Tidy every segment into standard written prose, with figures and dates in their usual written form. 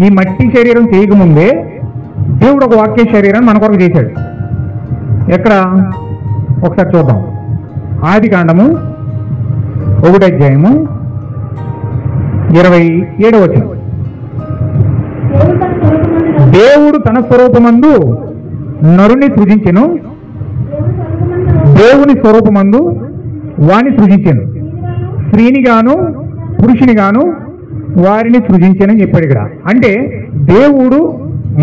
ఈ మట్టి శరీరం చేయకముందే దేవుడు ఒక వాక్య శరీరాన్ని మన కొరకు చేశాడు. ఎక్కడ ఒకసారి చూద్దాం. ఆది కాండము 1వ అధ్యాయము 27వ వచనం. దేవుడు తన స్వరూపమందు నరుని సృజించెను, దేవుని స్వరూపమందు వాని సృజించెను, స్త్రీని గాను పురుషుని గాను వారిని సృజించానని చెప్పాడు ఇక్కడ. అంటే దేవుడు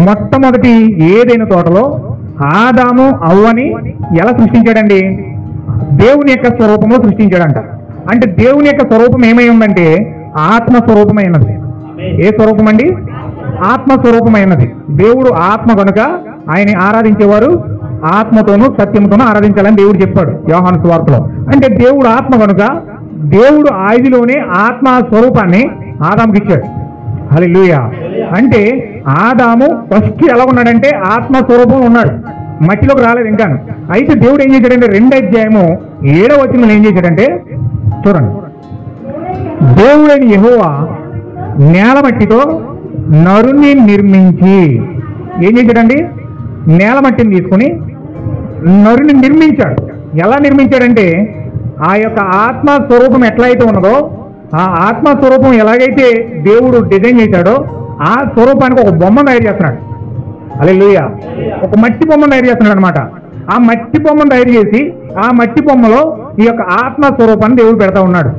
మొట్టమొదటి ఏదైనా తోటలో ఆదాము అవ్వని ఎలా సృష్టించాడండి? దేవుని యొక్క స్వరూపంలో సృష్టించాడంట. అంటే దేవుని యొక్క స్వరూపం ఏమై ఉందంటే ఆత్మస్వరూపమైనది. ఏ స్వరూపం అండి? ఆత్మస్వరూపమైనది. దేవుడు ఆత్మ కనుక ఆయన ఆరాధించేవారు ఆత్మతోనూ సత్యంతోనూ ఆరాధించాలని దేవుడు చెప్పాడు యోహాను సువార్తలో. అంటే దేవుడు ఆత్మ కనుక దేవుడు ఆదిలోనే ఆత్మ స్వరూపాన్ని ఆదాముకి ఇచ్చాడు. హల్లెలూయా. అంటే ఆదాము ఫస్ట్ ఎలా ఉన్నాడంటే ఆత్మ స్వరూపం ఉన్నాడు, మట్టిలోకి రాలేదు ఇంకా. అయితే దేవుడు ఏం చేశాడంటే 2వ అధ్యాయము 7వ వచనంలో ఏం చేశాడంటే చూడండి. దేవుడైన యెహోవా నేల మట్టితో నరుని నిర్మించి ఏం చేశాడండి? నేల మట్టిని తీసుకుని నరుని నిర్మించాడు. ఎలా నిర్మించాడంటే ఆ యొక్క ఆత్మ స్వరూపం ఎట్లయితే ఉన్నదో ఆ ఆత్మ స్వరూపం ఎలాగైతే దేవుడు డిజైన్ చేశాడో ఆ స్వరూపానికి ఒక బొమ్మను తయారు చేస్తున్నాడు. హల్లెలూయా. ఒక మట్టి బొమ్మను తయారు చేస్తున్నాడు అనమాట. ఆ మట్టి బొమ్మను తయారు చేసి ఆ మట్టి బొమ్మలో ఈ యొక్క ఆత్మ స్వరూపాన్ని దేవుడు పెడతా ఉన్నాడు.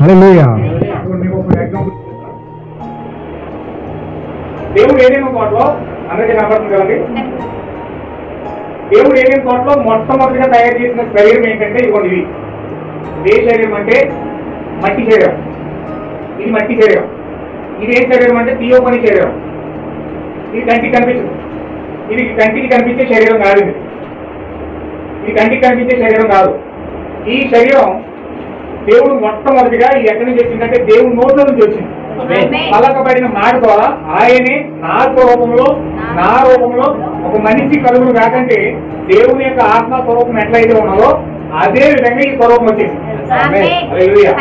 హల్లెలూయా. దేవుడు ఏదైనా తోటలో అందరికీ కనపడుతుంది కదండి. దేవుడు ఏదైనా తోటలో మొట్టమొదటిగా తయారు చేసిన శరీరం ఏంటంటే ఇదిగోండి. ఇది ఏ శరీరం అంటే మట్టి శరీరం. ఇది మట్టి శరీరం. ఇది ఏ శరీరం అంటే తీయోపని శరీరం. ఇది కంటికి కనిపించదు. ఇది కంటికి కనిపించే శరీరం కాదు. ఇది కంటికి కనిపించే శరీరం కాదు. ఈ శరీరం దేవుడు మొట్టమొదటిగా ఇది ఎక్కడి నుంచి వచ్చిందంటే దేవుడి నోట్లో నుంచి వచ్చింది. పలకబడిన మాట ద్వారా ఆయనే నా స్వరూపంలో నా రూపంలో ఒక మనిషి కలుగును కాకంటే దేవుని యొక్క ఆత్మ స్వరూపం ఎట్లయితే ఉన్నదో అదే విధంగా ఈ స్వరూపం వచ్చింది. హల్లెలూయా.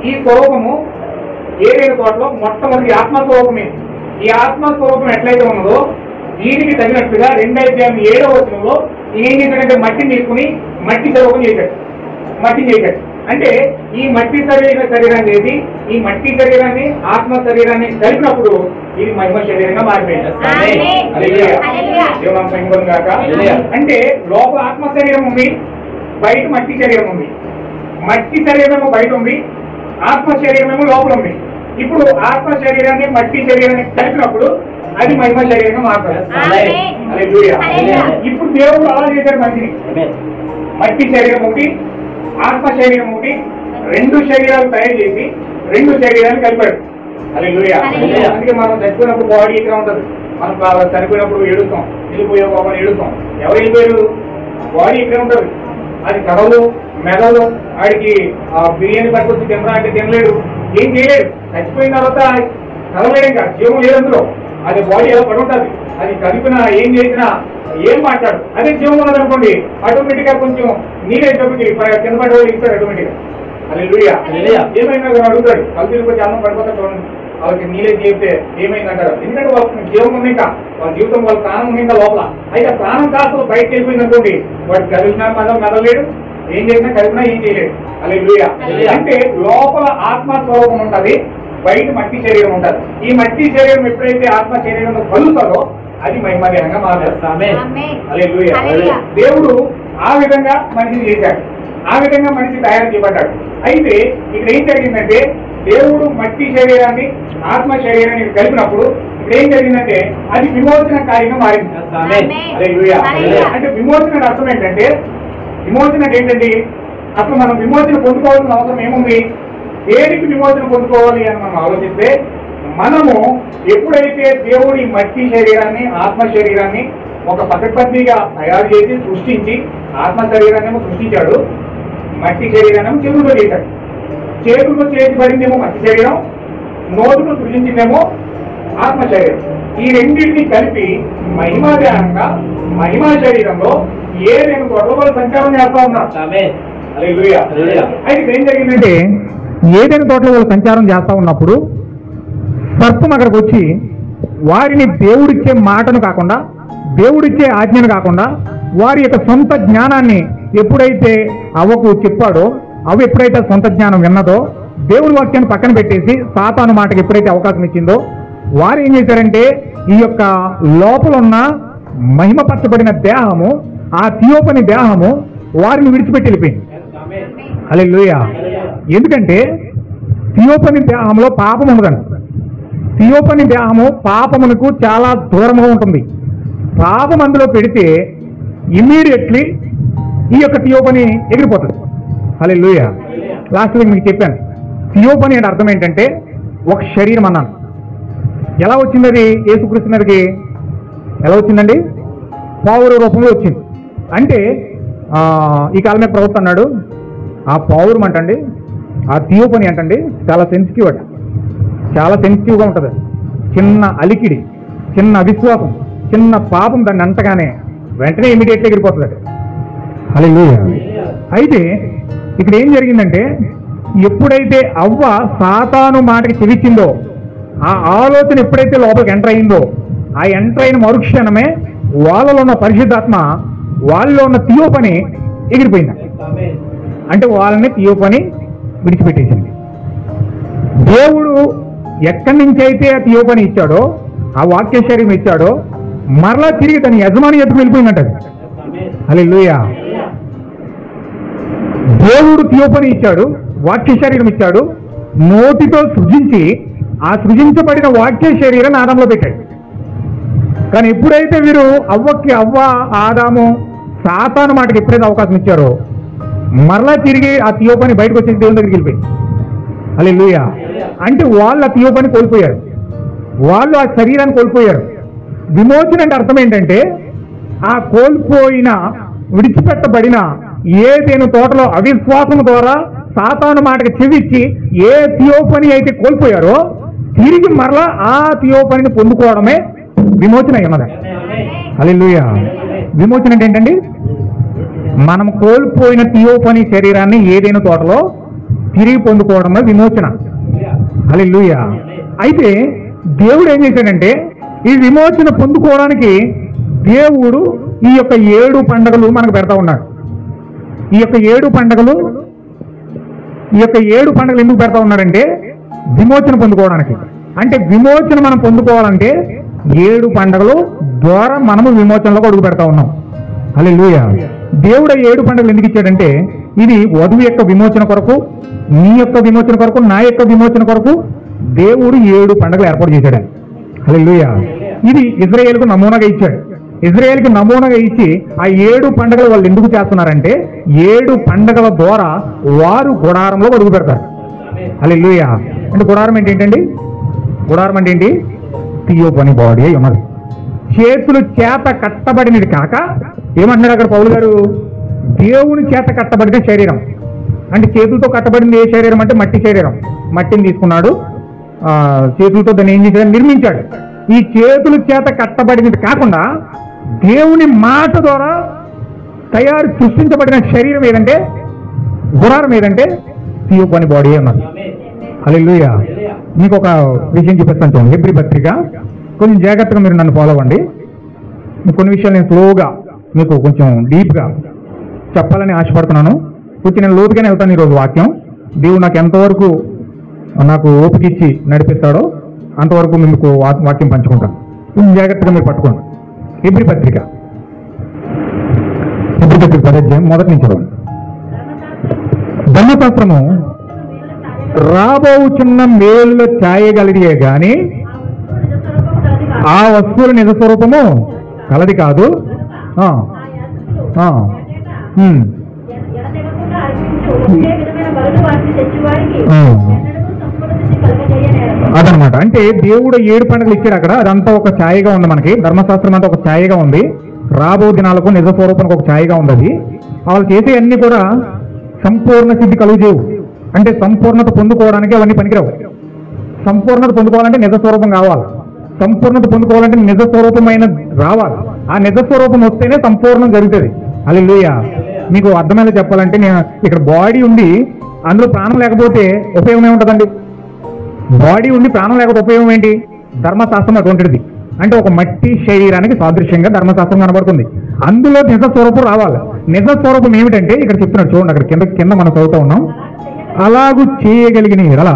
ఈ స్వరూపము ఏదైనా తోటలో మొట్టమొదటి ఆత్మస్వరూపమే. ఈ ఆత్మస్వరూపం ఎట్లయితే ఉన్నదో దీనికి తగినట్టుగా 2వ అధ్యాయం 7వ వచనంలో ఏం చేశాడంటే మట్టిని తీసుకుని మట్టి స్వరూపం చేశాడు. మట్టిని చేశాడు. అంటే ఈ మట్టి శరీరాన్ని చేసి ఈ మట్టి శరీరాన్ని ఆత్మ శరీరాన్ని కలిపినప్పుడు ఇది మహిమ శరీరంగా మారిపోయింది. అంటే లోపల ఆత్మ శరీరం ఉంది, బయట మట్టి శరీరం ఉంది. మట్టి శరీరమేమో బయట ఉంది, ఆత్మ శరీరమేమో లోపల ఉంది. ఇప్పుడు ఆత్మ శరీరాన్ని మట్టి శరీరాన్ని కలిపినప్పుడు అది మహిమ శరీరంగా మారుతుంది. ఇప్పుడు దేవుడు అలా చేశాడు మనిషిని. మట్టి శరీరం ఒకటి, ఆత్మ శరీరం ఒకటి, 2 శరీరాలు తయారు చేసి 2 శరీరాలు కలిపాడు. హల్లెలూయా. అందుకే మనం చనిపోయినప్పుడు బాడీ ఇక్కడ ఉంటుంది. మనం చనిపోయినప్పుడు ఏడుస్తాం, వెళ్ళిపోయే బాబాని ఏడుస్తాం. ఎవరు వెళ్ళిపోయారు? బాడీ ఇక్కడ ఉంటుంది. అది కడవలు మెదలు వాడికి బిర్యానీ పట్టుకొచ్చి తినరా అంటే తినలేడు, ఏం చేయలేడు. చచ్చిపోయిన తర్వాత కదలలేడు, ఇంకా జీవం లేదు అందులో. అది బాడీ ఎలా పడి ఉంటుంది. అది కలిపినా ఏం చేసినా ఏం మాట్లాడు. అదే జీవం ఉన్నదనుకోండి ఆటోమేటిక్ గా కొంచెం నీళ్ళేటప్పటికి కింద పడే వాళ్ళు ఇస్తాడు ఆటోమేటిక్ గా. హల్లెలూయా. ఏమైనా అడుగుతాడు, కలిపి కొంచెం అన్నం పడిపోతాడు చూడండి. వాళ్ళకి నీళ్ళే చేస్తే ఏమైందంటారు. ఎందుకంటే వాళ్ళకి జీవం ఉంది, ఇంకా వాళ్ళ జీవితం వాళ్ళ ప్రాణం ఉంది ఇంకా లోపల. అయితే ప్రాణం కాస్త బయటకు వెళ్ళిపోయింది అనుకోండి, వాడు కలిపినా మెదలేడు, ఏం చేసినా కలిపినా ఏం చేయలేడు. హల్లెలూయా. అంటే లోపల ఆత్మ స్వరూపం ఉంటది, బయట మట్టి శరీరం ఉంటది. ఈ మట్టి శరీరం ఎప్పుడైతే ఆత్మ శరీరంలో కలుగుతుందో అది మహిమదేహంగా మారుస్తామే. హల్లెలూయా. దేవుడు ఆ విధంగా మనిషిని చేశాడు, ఆ విధంగా మనిషి తయారు చేయబడ్డాడు. అయితే ఇక్కడ ఏం జరిగిందంటే దేవుడు మట్టి శరీరాన్ని ఆత్మ శరీరాన్ని కలిపినప్పుడు ఇక్కడ ఏం జరిగిందంటే అది విమోచన కార్యంగా మారింది. హల్లెలూయా. అంటే విమోచన అర్థం ఏంటంటే, విమోచన ఏంటండి? అసలు మనం విమోచన పొందుకోవాల్సిన అవసరం ఏముంది? దేనికి విమోచన పొందుకోవాలి అని మనం ఆలోచిస్తే, మనము ఎప్పుడైతే దేవుడి మట్టి శరీరాన్ని ఆత్మ శరీరాన్ని ఒక పకడ్బందీగా తయారు చేసి సృష్టించి ఆత్మ శరీరాన్ని సృష్టించాడు, మట్టి శరీరాన్ని చేతులతో చేశాడు. చేతులతో చేయబడిందేమో మట్టి శరీరం, నోటును సృష్టించిందేమో ఆత్మ శరీరం. ఈ రెండింటిని కలిపి మహిమాదేహంగా మహిమా శరీరంలో ఏదైనా గొడవలు సంచారం చేస్తా ఉన్నారు. అయితే ఏం జరిగిందంటే ఏదైనా తోటలో వాళ్ళు సంచారం చేస్తా ఉన్నప్పుడు సర్పం అక్కడికి వచ్చి వారిని దేవుడిచ్చే మాటను కాకుండా, దేవుడిచ్చే ఆజ్ఞను కాకుండా, వారి యొక్క సొంత జ్ఞానాన్ని ఎప్పుడైతే అవ్వకు చెప్పాడో, అవి ఎప్పుడైతే సొంత జ్ఞానం విన్నదో, దేవుడి వాక్యాన్ని పక్కన పెట్టేసి సాతాను మాటకి ఎప్పుడైతే అవకాశం ఇచ్చిందో, వారు ఏం చేశారంటే ఈ యొక్క లోపల ఉన్న మహిమపరచబడిన దేహము, ఆ థియోపని దేహము వారిని విడిచిపెట్టి వెళ్ళిపోయింది. హల్లెలూయా. ఎందుకంటే థియోపని దేహంలో పాపం ఉండదండి. థియోపని దేహము పాపమునకు చాలా దూరంగా ఉంటుంది. పాపం అందులో పెడితే ఇమ్మీడియట్లీ ఈ యొక్క థియోపని ఎగిరిపోతుంది. హల్లెలూయా. లాస్ట్ వీక్ మీకు చెప్పాను, థియోపని అంటే అర్థం ఏంటంటే ఒక శరీరం అన్నాను. ఎలా వచ్చింది అది? యేసుక్రీస్తు మీదకి ఎలా వచ్చిందండి? పావుర రూపంలో వచ్చింది. అంటే ఈ కాలం మీద ప్రభుత్వం అన్నాడు, ఆ పౌరం అంటండి, ఆ థియోపని అంటండి చాలా సెన్సిటివ్ అట, చాలా సెన్సిటివ్గా ఉంటుంది. చిన్న అలికిడి, చిన్న అవిశ్వాసం, చిన్న పాపం దాన్ని అంటగానే వెంటనే ఇమీడియట్గా ఎగిరిపోతుంది. హల్లెలూయా. అయితే ఇక్కడ ఏం జరిగిందంటే ఎప్పుడైతే అవ్వ సాతాను మాటకి చెవిచ్చిందో, ఆ ఆలోచన ఎప్పుడైతే లోపలికి ఎంటర్ అయిందో, ఆ ఎంటర్ అయిన మరుక్షణమే వాళ్ళలో ఉన్న పరిశుద్ధాత్మ వాళ్ళలో ఉన్న థియోపని ఎగిరిపోయింది. అంటే వాళ్ళని థియోపని విడిచిపెట్టేసింది. దేవుడు ఎక్కడి నుంచి అయితే ఆ థియోపని ఇచ్చాడో, ఆ వాక్య శరీరం ఇచ్చాడో, మరలా తిరిగి తన యజమాని ఎత్తుకు వెళ్ళిపోయిందంట. హల్లెలూయా. దేవుడు థియోపని ఇచ్చాడు, వాక్య శరీరం ఇచ్చాడు, నోటితో సృజించి ఆ సృజించబడిన వాక్య శరీరాన్ని ఆదాంలో పెట్టాడు. కానీ ఎప్పుడైతే వీరు అవ్వ ఆదాము సాతాను మాటకి ఎప్పుడైతే అవకాశం ఇచ్చారో, మరలా తిరిగి ఆ థియోపని బయటకు వచ్చేసి దేవుని దగ్గరికి వెళ్ళిపోయింది. హల్లెలూయా. అంటే వాళ్ళు ఆ థియోపని కోల్పోయారు, వాళ్ళు ఆ శరీరాన్ని కోల్పోయారు. విమోచన అంటే అర్థం ఏంటంటే ఆ కోల్పోయిన, విడిచిపెట్టబడిన ఏదైనా తోటలో అవిశ్వాసం ద్వారా సాతాను మాటకి చెవిచ్చి ఏ థియోపని అయితే కోల్పోయారో తిరిగి మరలా ఆ థియోపనిని పొందుకోవడమే విమోచన అయి ఉన్నది. హల్లెలూయా. విమోచన అంటే ఏంటండి? మనం కోల్పోయిన థియోపని శరీరాన్ని ఏదైనా తోటలో తిరిగి పొందుకోవడమే విమోచన. హల్లెలూయా. అయితే దేవుడు ఏం చేశాడంటే ఈ విమోచన పొందుకోవడానికి దేవుడు ఈ యొక్క 7 పండుగలు మనకు పెడతా ఉన్నాడు. ఈ యొక్క 7 పండుగలు ఎందుకు పెడతా ఉన్నాడంటే విమోచన పొందుకోవడానికి. అంటే విమోచన మనం పొందుకోవాలంటే 7 పండుగలు ద్వారా మనము విమోచనలోకి అడుగు పెడతా ఉన్నాం. హల్లెలూయా. దేవుడు 7 పండుగలు ఎందుకు ఇచ్చాడంటే ఇది వధువు యొక్క విమోచన కొరకు, నీ యొక్క విమోచన కొరకు, నా యొక్క విమోచన కొరకు దేవుడు 7 పండుగలు ఏర్పాటు చేశాడు. హల్లెలూయా. ఇది ఇజ్రాయేలుకు నమూనాగా ఇచ్చాడు. ఇజ్రాయేల్కి నమూనాగా ఇచ్చి ఆ 7 పండుగలు వాళ్ళు ఎందుకు చేస్తున్నారంటే 7 పండుగల ద్వారా వారు గుడారంలో అడుగు పెడతారు. హల్లెలూయా. అంటే గుడారం ఏంటండి? గుడారం అంటే ఏంటి? థియోపని బాడీ అయి ఉన్నది. చేతులు చేత కట్టబడినది కాక ఏమంటున్నారు అక్కడ పౌలు గారు? దేవుని చేత కట్టబడిన శరీరం. అంటే చేతులతో కట్టబడింది ఏ శరీరం అంటే మట్టి శరీరం. మట్టిని తీసుకున్నాడు, చేతులతో దాన్ని ఏం చేశాడు? నిర్మించాడు. ఈ చేతుల చేత కట్టబడినది కాకుండా దేవుని మాట ద్వారా సృష్టించబడిన శరీరం ఏదంటే, గుడారం ఏదంటే థియోపని బాడీ అన్నది. హల్లెలూయా. మీకు ఒక విషయం చూపిస్తాను చూడండి. హెబ్రీ పత్రిక, కొంచెం జాగ్రత్తగా మీరు నన్ను ఫాలో అవ్వండి. కొన్ని విషయాలు నేను స్లోగా మీకు కొంచెం డీప్గా చెప్పాలని ఆశపడుతున్నాను. కొంచెం నేను లోతుగానే వెళ్తాను ఈరోజు వాక్యం. దేవుడు నాకు ఎంతవరకు నాకు ఓపిక ఇచ్చి నడిపిస్తాడో అంతవరకు మీకు వాక్యం పంచుకుంటాను. కొంచెం జాగ్రత్తగా మీరు పట్టుకోండి. హెబ్రీ పత్రిక 10 అధ్యాయం మొదటి నుంచి చదవండి. ధర్మశాస్త్రము రాబోచున్న మేలులో ఛాయగలిగే గాని ఆ వస్తువుల నిజ స్వరూపము కలది కాదు. అదనమాట. అంటే దేవుడు 7 పండుగలు ఇచ్చాడు అక్కడ. అదంతా ఒక ఛాయగా ఉంది. మనకి ధర్మశాస్త్రం అంతా ఒక ఛాయగా ఉంది. రాబో దినాలకు నిజ స్వరూపానికి ఒక ఛాయగా ఉంది. వాళ్ళు చేసే అన్ని కూడా సంపూర్ణ సిద్ధి కలుగుచేవు. అంటే సంపూర్ణత పొందుకోవడానికి అవన్నీ పనికిరావు. సంపూర్ణత పొందుకోవాలంటే నిజ స్వరూపం కావాలి. సంపూర్ణత పొందుకోవాలంటే నిజ స్వరూపమైన రావాలి. ఆ నిజ స్వరూపం వస్తేనే సంపూర్ణం జరుగుతుంది. హల్లెలూయా. మీకు అర్థమయ్యేలా చెప్పాలంటే, నేను ఇక్కడ బాడీ ఉంది, అందులో ప్రాణం లేకపోతే ఉపయోగం ఏముంటుందండి? బాడీ ఉండి ప్రాణం లేకపోతే ఉపయోగం ఏంటి? ధర్మశాస్త్రం అటువంటిది. అంటే ఒక మట్టి శరీరానికి సాదృశ్యంగా ధర్మశాస్త్రం కనబడుతుంది. అందులో నిజ స్వరూపం రావాలి. నిజ స్వరూపం ఏమిటంటే ఇక్కడ చెప్తున్నాడు చూడండి, అక్కడ కింద మనం చదువుతూ ఉన్నాం. అలాగూ చేయగలిగిన ఎడల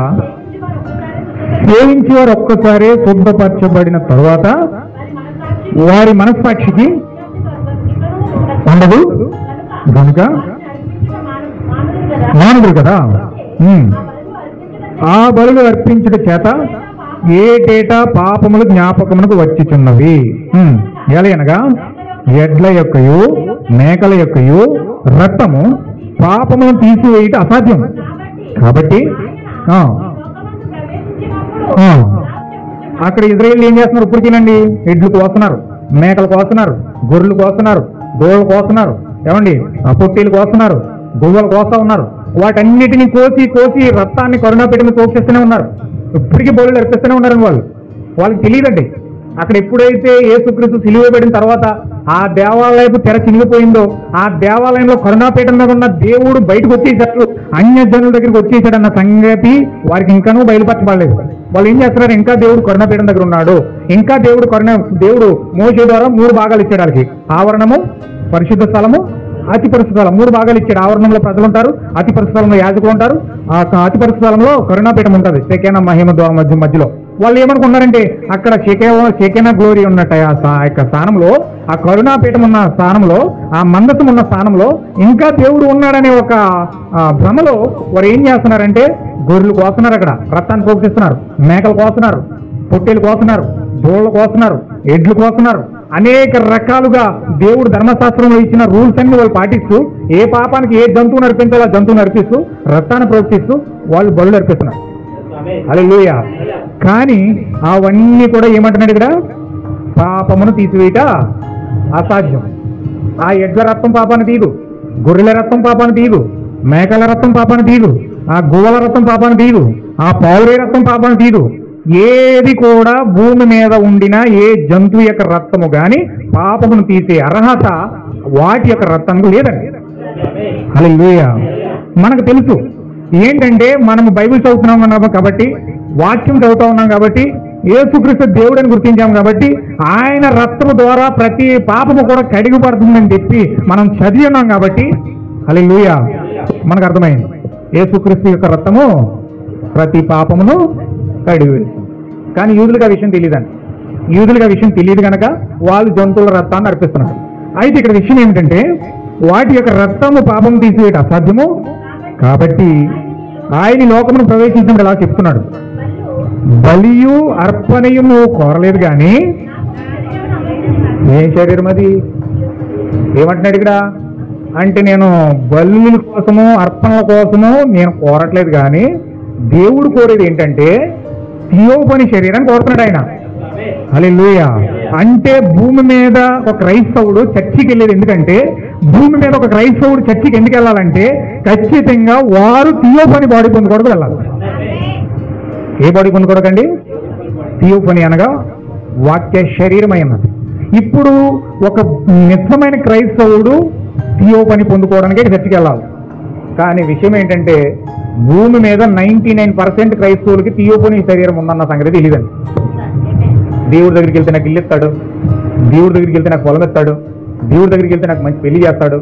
సేవించి వారు ఒక్కసారి శుద్ధపరచబడిన తరువాత వారి మనస్సాక్షికి ఉండదు కనుక మానవుడు కదా. ఆ బలులు అర్పించుట చేత ఏటేటా పాపములు జ్ఞాపకమునకు వచ్చిచున్నవి. ఎలయనగా ఎడ్ల యొక్కయు మేకల యొక్కయు రక్తము పాపమును తీసివేయట అసాధ్యం. కాబట్టి అక్కడ ఇజ్రాయేల్ ఏం చేస్తున్నారు? ఇప్పటికేనండి ఎడ్లు కోస్తున్నారు, మేకలు కోస్తున్నారు, గొర్రెలు కోస్తున్నారు, గోళ్ళు కోస్తున్నారు, ఏమండి పొట్టేలు కోస్తున్నారు, గువ్వలు కోస్తా ఉన్నారు. వాటన్నిటిని కోసి రక్తాన్ని కరుణాపీఠం తోచేస్తూనే ఉన్నారు. ఇప్పటికీ బలులు అర్పిస్తూనే ఉన్నారని వాళ్ళకి తెలియదండి. అక్కడ ఎప్పుడైతే యేసుక్రీస్తు సిలువబడిన తర్వాత ఆ దేవాలయపు తెర చినిగిపోయిందో, ఆ దేవాలయంలో కరుణాపీఠం మీద ఉన్న దేవుడు బయటకు వచ్చేసాడు, అన్య జనుల దగ్గరికి వచ్చేసాడన్న సంగతి వారికి ఇంకానూ బయలుపరచబడలేదు. వాళ్ళు ఏం చేస్తున్నారు? ఇంకా దేవుడు కరుణాపీఠం దగ్గర ఉన్నాడు, ఇంకా దేవుడు మోషే ద్వారా 3 భాగాలు ఇచ్చాడు వాళ్ళకి. ఆవరణము, పరిశుద్ధ స్థలము, అతి పరిశుద్ధ స్థలం 3 భాగాలు ఇచ్చాడు. ఆవరణంలో ప్రజలు ఉంటారు, అతి పరిశుద్ధ స్థలంలో యాజకులు ఉంటారు, ఆ అతి పరిశుద్ధ స్థలంలో కరుణాపీఠం ఉంటుంది, షెకేనా మహిమ ద్వారం మధ్యలో. వాళ్ళు ఏమనుకున్నారంటే అక్కడ షెకేనా గ్లోరీ ఉన్నట్ట ఆ యొక్క స్థానంలో, ఆ కరుణాపీఠం ఉన్న స్థానంలో, ఆ మందసం ఉన్న స్థానంలో ఇంకా దేవుడు ఉన్నాడనే ఒక భ్రమలో వారు ఏం చేస్తున్నారంటే గొర్రెలు కోస్తున్నారు, అక్కడ రక్తాన్ని పోషిస్తున్నారు, మేకలు కోస్తున్నారు, పొట్టేలు కోస్తున్నారు, దోళ్ళు కోస్తున్నారు, ఎడ్లు కోస్తున్నారు. అనేక రకాలుగా దేవుడు ధర్మశాస్త్రంలో ఇచ్చిన రూల్స్ అన్ని వాళ్ళు పాటిస్తూ, ఏ పాపానికి ఏ జంతువుని అర్పించాలో ఆ జంతువుని అర్పిస్తూ, రక్తాన్ని ప్రోక్షిస్తూ వాళ్ళు బలులు అర్పిస్తున్నారు. హల్లెలూయా. కానీ అవన్నీ కూడా ఏమంటున్నాడు ఇక్కడ? పాపమును తీసివేయట అసాధ్యం. ఆ ఎడ్ల రక్తం పాపాన్ని తీయదు, గొర్రెల రక్తం పాపాన్ని తీయదు, మేకల రక్తం పాపాన్ని తీయదు, ఆ గువ్వల రక్తం పాపాన్ని తీయదు, ఆ పౌరే రక్తం పాపాన్ని తీయదు. ఏది కూడా భూమి మీద ఉండిన ఏ జంతువు యొక్క రక్తము గాని పాపమును తీసే అర్హత వాటి యొక్క రక్తానికి లేదండి. హల్లెలూయా. మనకు తెలుసు ఏంటంటే మనము బైబిల్ చదువుతున్నాం కాబట్టి, వాక్యం చదువుతా ఉన్నాం కాబట్టి, యేసుక్రీస్తు దేవుడని గుర్తించాం కాబట్టి, ఆయన రక్తము ద్వారా ప్రతి పాపము కూడా కడిగిపడుతుందని చెప్పి మనం చదివి ఉన్నాం కాబట్టి, హల్లెలూయా, మనకు అర్థమైంది యేసుక్రీస్తు యొక్క రక్తము ప్రతి పాపమును కడిగివేస్తుంది. కానీ యూదులకు ఆ విషయం తెలియదండి. యూదులకు ఆ విషయం తెలియదు కనుక వాళ్ళు జంతువుల రక్తాన్ని అర్పిస్తున్నారు. అయితే ఇక్కడ విషయం ఏమిటంటే వాటి యొక్క రక్తము పాపం తీసివేయట అసాధ్యము కాబట్టి ఆయన లోకమును ప్రవేశించినప్పుడు ఎలా చెప్తున్నాడు? బలియు అర్పణయు నువ్వు కోరలేదు కానీ ఏ శరీరం అది? ఏమంటున్నాడు ఇక్కడ అంటే నేను బలుల కోసము అర్పణల కోసము నేను కోరట్లేదు కానీ దేవుడు కోరేది ఏంటంటే థియోఫనీ శరీరం కోరుతున్నాడు ఆయన. హల్లెలూయా. అంటే భూమి మీద ఒక క్రైస్తవుడు చర్చికి వెళ్ళేది ఎందుకంటే, భూమి మీద ఒక క్రైస్తవుడు చర్చికి ఎందుకు వెళ్ళాలంటే ఖచ్చితంగా వారు థియోఫనీ బాడీ పొందుకోవడానికి వెళ్ళాలి. ఏ బాడీ పొందుకోవడండి? థియోఫనీ అనగా వాక్య శరీరమైనది. ఇప్పుడు ఒక నిజమైన క్రైస్తవుడు థియోఫనీ పొందుకోవడానికి చర్చికి వెళ్ళాలి. కానీ విషయం ఏంటంటే భూమి మీద 99% క్రైస్తవులకి థియోఫనీ శరీరం ఉందన్న సంగతి తెలియదండి. దేవుడి దగ్గరికి వెళ్తే నాకు ఇల్లు ఇస్తాడు, దేవుడి దగ్గరికి వెళ్తే నాకు పొలం ఇస్తాడు, దేవుడి దగ్గరికి వెళ్తే నాకు మంచి పెళ్లి చేస్తాడు,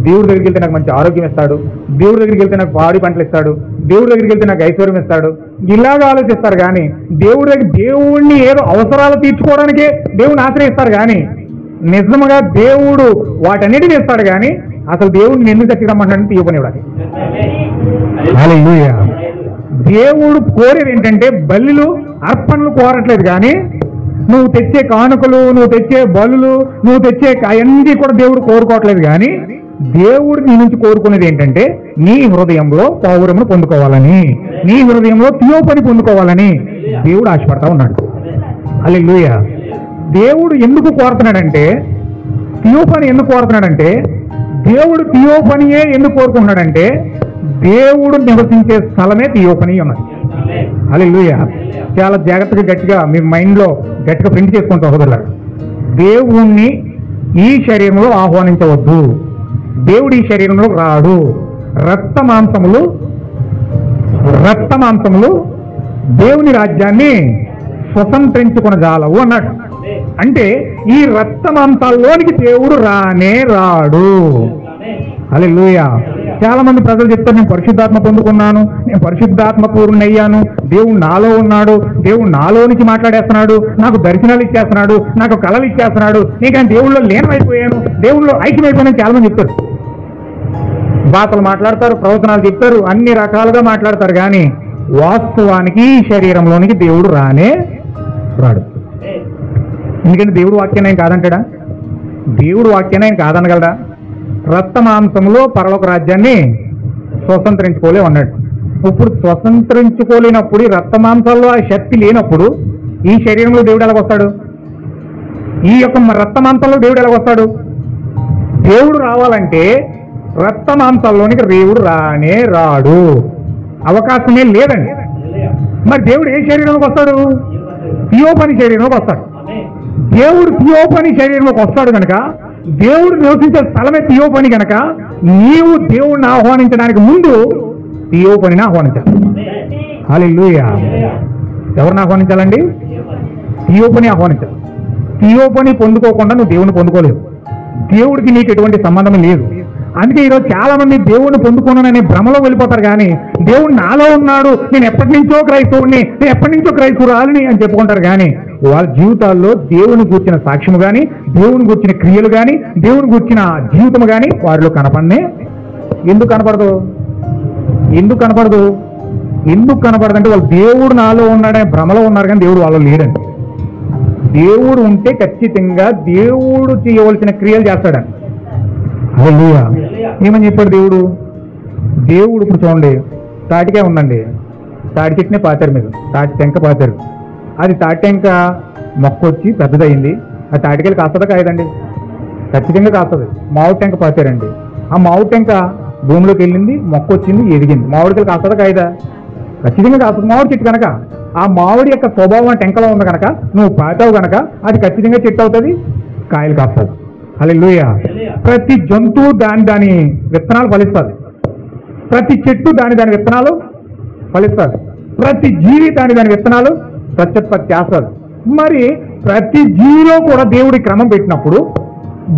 దేవుడి దగ్గరికి వెళ్తే నాకు మంచి ఆరోగ్యం ఇస్తాడు, దేవుడి దగ్గరికి వెళ్తే నాకు పాడి పంటలు ఇస్తాడు, దేవుడి దగ్గరికి వెళ్తే నాకు ఐశ్వర్యం ఇస్తాడు, ఇలాగా ఆలోచిస్తారు. కానీ దేవుడిని ఏదో అవసరాలు తీర్చుకోవడానికే దేవుడిని ఆశ్రయిస్తారు. కానీ నిజముగా దేవుడు వాటన్నిటిని ఇస్తాడు. కానీ అసలు దేవుడిని ఎందుకు చర్చికి రమ్మంటాడని తీయపనివ్వడానికి. హల్లెలూయా. దేవుడు కోరేది ఏంటంటే బలులు అర్పణలు కోరట్లేదు. కానీ నువ్వు తెచ్చే కానుకలు, నువ్వు తెచ్చే బలులు, నువ్వు తెచ్చే అవన్నీ కూడా దేవుడు కోరుకోవట్లేదు. కానీ దేవుడు నీ నుంచి కోరుకునేది ఏంటంటే నీ హృదయంలో పౌరమును పొందుకోవాలని, నీ హృదయంలో థియోఫనీ పొందుకోవాలని దేవుడు ఆశపడతా ఉన్నాడు. హల్లెలూయా. దేవుడు ఎందుకు కోరుతున్నాడంటే, థియోఫనీ ఎందుకు కోరుతున్నాడంటే, దేవుడు థియోఫనీయే ఎందుకు కోరుకుంటున్నాడంటే దేవుడు నివసించే స్థలమే థియోఫనీ ఉన్నది. హల్లెలూయా. చాలా జాగ్రత్తగా గట్టిగా మీ మైండ్లో గట్టిగా ప్రింట్ చేసుకుంటూ సహోదరులారా, దేవుణ్ణి ఈ శరీరంలో ఆహ్వానించవద్దు. దేవుడి శరీరంలో రాడు. రక్త మాంసములు దేవుని రాజ్యాన్ని స్వతంత్రించుకొనజాలవు అన్నాడు. అంటే ఈ రక్త మాంసాల్లోనికి దేవుడు రానే రాడు. హల్లెలూయా. చాలా మంది ప్రజలు చెప్తారు, నేను పరిశుద్ధాత్మ పొందుకున్నాను, నేను పరిశుద్ధాత్మ పూర్ణయ్యాను, దేవుడు నాలో ఉన్నాడు, దేవుడు నాలో నుంచి మాట్లాడేస్తున్నాడు, నాకు దర్శనాలు ఇచ్చేస్తున్నాడు, నాకు కళలు ఇచ్చేస్తున్నాడు, నేను దేవుళ్ళలో లీనమైపోయాను, దేవుళ్ళలో ఐక్యమైపోయానని చాలా మంది చెప్తారు. భాషలు మాట్లాడతారు, ప్రవచనాలు చెప్తారు, అన్ని రకాలుగా మాట్లాడతారు. కానీ వాస్తవానికి ఈ శరీరంలోనికి దేవుడు రానే రాడు. ఎందుకంటే దేవుడు వాక్యాన్ని ఆయన కాదంటాడా? దేవుడు వాక్యాన్ని ఆయన కాదనగలడా? రక్త మాంసంలో పరలోక రాజ్యాన్ని స్వతంత్రించుకోలే అన్నాడు. ఇప్పుడు స్వతంత్రించుకోలేనప్పుడు, ఈ రక్త మాంసాల్లో ఆ శక్తి లేనప్పుడు ఈ శరీరంలో దేవుడు ఎలాగొస్తాడు? ఈ యొక్క రక్త మాంసాల్లో దేవుడు ఎలాగొస్తాడు? దేవుడు రావాలంటే రక్త మాంసాల్లోనికి దేవుడు రానే రాడు, అవకాశమే లేదండి. మరి దేవుడు ఏ శరీరంలోకి వస్తాడు? థియోఫనీ శరీరంలోకి వస్తాడు. దేవుడు థియోఫనీ శరీరంలోకి వస్తాడు కనుక, దేవుడు నివసించే స్థలమే థియోఫనీ కనుక, నీవు దేవుడిని ఆహ్వానించడానికి ముందు థియోఫనీని ఆహ్వానించాలి. హల్లెలూయా. ఎవరిని ఆహ్వానించాలండి? థియోఫనీ ఆహ్వానించాలి. థియోఫనీ పొందుకోకుండా నువ్వు దేవుని పొందుకోలేవు. దేవుడికి నీకు ఎటువంటి సంబంధం లేదు. అందుకే ఈరోజు చాలా మంది దేవుడిని పొందుకున్నాననే భ్రమలో వెళ్ళిపోతారు. కానీ దేవుడు నాలో ఉన్నాడు, నేను ఎప్పటి నుంచో క్రైస్తవుడిని, నేను ఎప్పటి నుంచో క్రైస్తవురాలిని అని చెప్పుకుంటారు. కానీ వాళ్ళ జీవితాల్లో దేవుని గూర్చిన సాక్ష్యము కానీ, దేవుని గూర్చిన క్రియలు కానీ, దేవుని గూర్చిన జీవితము కానీ వారిలో కనపడనే. ఎందుకు కనపడదు? ఎందుకు కనపడదంటే వాళ్ళు దేవుడు నాలో ఉన్నాడనే భ్రమలో ఉన్నారు, కానీ దేవుడు వాళ్ళలో లేడండి. దేవుడు ఉంటే ఖచ్చితంగా దేవుడు చేయవలసిన క్రియలు చేస్తాడండి. హల్లెలూయా. ఏమని చెప్పాడు దేవుడు? దేవుడు ఇప్పుడు చూడండి, తాటికే ఉందండి, తాటి చెట్టునే పాతారు, మీరు తాటి టెంక పాతారు, అది తాటి టెంక మొక్క వచ్చి పెద్దదయింది, ఆ తాటికాయలు కాస్తుందా కాయదండి? ఖచ్చితంగా కాస్తుంది. మామిడి టెంక పాతారండి, ఆ మామిడి టెంక భూమిలోకి వెళ్ళింది, మొక్క వచ్చింది, ఎదిగింది, మామిడికాయలు కాస్తుందా కాయదా? ఖచ్చితంగా కాస్తుంది. మామిడి చెట్టు కనుక ఆ మామిడి యొక్క స్వభావం టెంకలో ఉంది కనుక నువ్వు పాతావు కనుక అది ఖచ్చితంగా చెట్టు అవుతుంది, కాయలు కాస్తుంది. హల్లెలూయా. ప్రతి జంతువు దాని విత్తనాలు ఫలిస్తారు, ప్రతి చెట్టు దాని విత్తనాలు ఫలిస్తారు, ప్రతి జీవి దాని విత్తనాలు ప్రత్యుత్పత్తి చేస్తారు. మరి ప్రతి జీవిలో కూడా దేవుడి క్రమం పెట్టినప్పుడు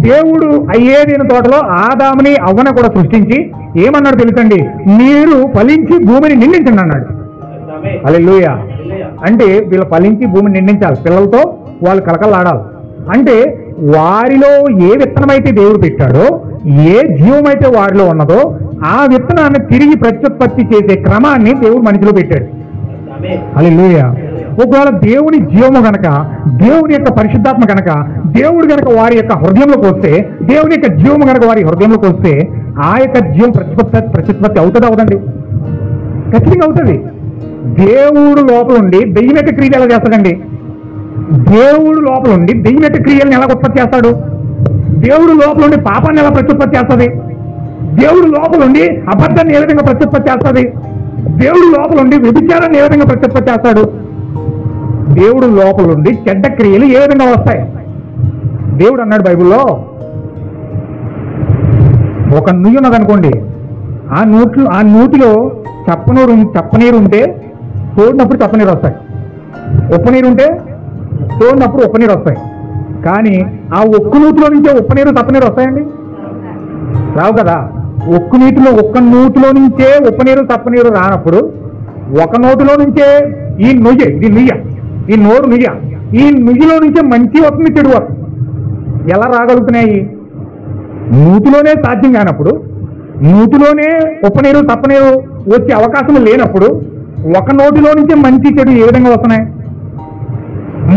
దేవుడు అయ్యేదిన తోటలో ఆదాముని అవ్వన కూడా సృష్టించి ఏమన్నాడు తెలుసండి? మీరు ఫలించి భూమిని నిండించండి అన్నాడు. హల్లెలూయా. అంటే వీళ్ళు ఫలించి భూమిని నిండించాలి, పిల్లలతో వాళ్ళు కలకలాడాలి. అంటే వారిలో ఏ విత్తనమైతే దేవుడు పెట్టాడో, ఏ జీవమైతే వారిలో ఉన్నదో ఆ విత్తనాన్ని తిరిగి ప్రత్యుత్పత్తి చేసే క్రమాన్ని దేవుడు మనిషిలో పెట్టాడు. హల్లెలూయా. ఒకవేళ దేవుని జీవము గనక, దేవుని యొక్క పరిశుద్ధాత్మ గనక, దేవుడు గనక వారి యొక్క హృదయంలోకి వస్తే, దేవుని యొక్క జీవము గనక వారి హృదయంలోకి వస్తే ఆ యొక్క జీవం ప్రత్యుత్పత్తి అవుతుంది, అవదండి? ఖచ్చితంగా అవుతుంది. దేవుడు లోపల ఉండి దెయ్యం యొక్క క్రియలు ఎలా చేస్తాడండి? దేవుడు లోపల ఉండి దెయ్యం యొక్క క్రియలను ఎలా ఉత్పత్తి చేస్తాడు? దేవుడు లోపల ఉండి పాపాన్ని ఎలా ప్రత్యుత్పత్తి చేస్తుంది? దేవుడు లోపల ఉండి అబద్ధాన్ని ఏ విధంగా ప్రత్యుత్పత్తి చేస్తుంది? దేవుడు లోపల ఉండి వ్యభిచారాన్ని ఏ విధంగా ప్రత్యుత్పత్తి చేస్తాడు? దేవుడు లోపల ఉండి చెడ్డ క్రియలు ఏ విధంగా వస్తాయి? దేవుడు అన్నాడు బైబిల్లో, ఒక నుయ్యి ఉన్నదనుకోండి, ఆ నూతిలో చప్పనీరు ఉంటే తోడినప్పుడు చప్పనీరు వస్తాయి, ఉప్పు నీరు ఉంటే తోడినప్పుడు ఉప్పు నీరు వస్తాయి. కానీ ఆ ఒక్క నూతిలో నుంచే ఉప్పు నీరు చప్పనీరు వస్తాయండి? రావు కదా. ఒక్క నూతిలో నుంచే ఉప్పు నీరు చప్పనీరు రానప్పుడు ఒక నోటిలో నుంచే ఈ నోరు నుయ్య, ఈ నుయ్యిలో నుంచే మంచి వస్తుంది, చెడు వస్తుంది. ఎలా రాగలుగుతున్నాయి? నూతిలోనే సాధ్యం కానప్పుడు, నూతిలోనే ఉప్పు నీరు తప్పనీరు వచ్చే అవకాశం లేనప్పుడు ఒక నోటిలో నుంచే మంచి చెడు ఏ విధంగా వస్తున్నాయి?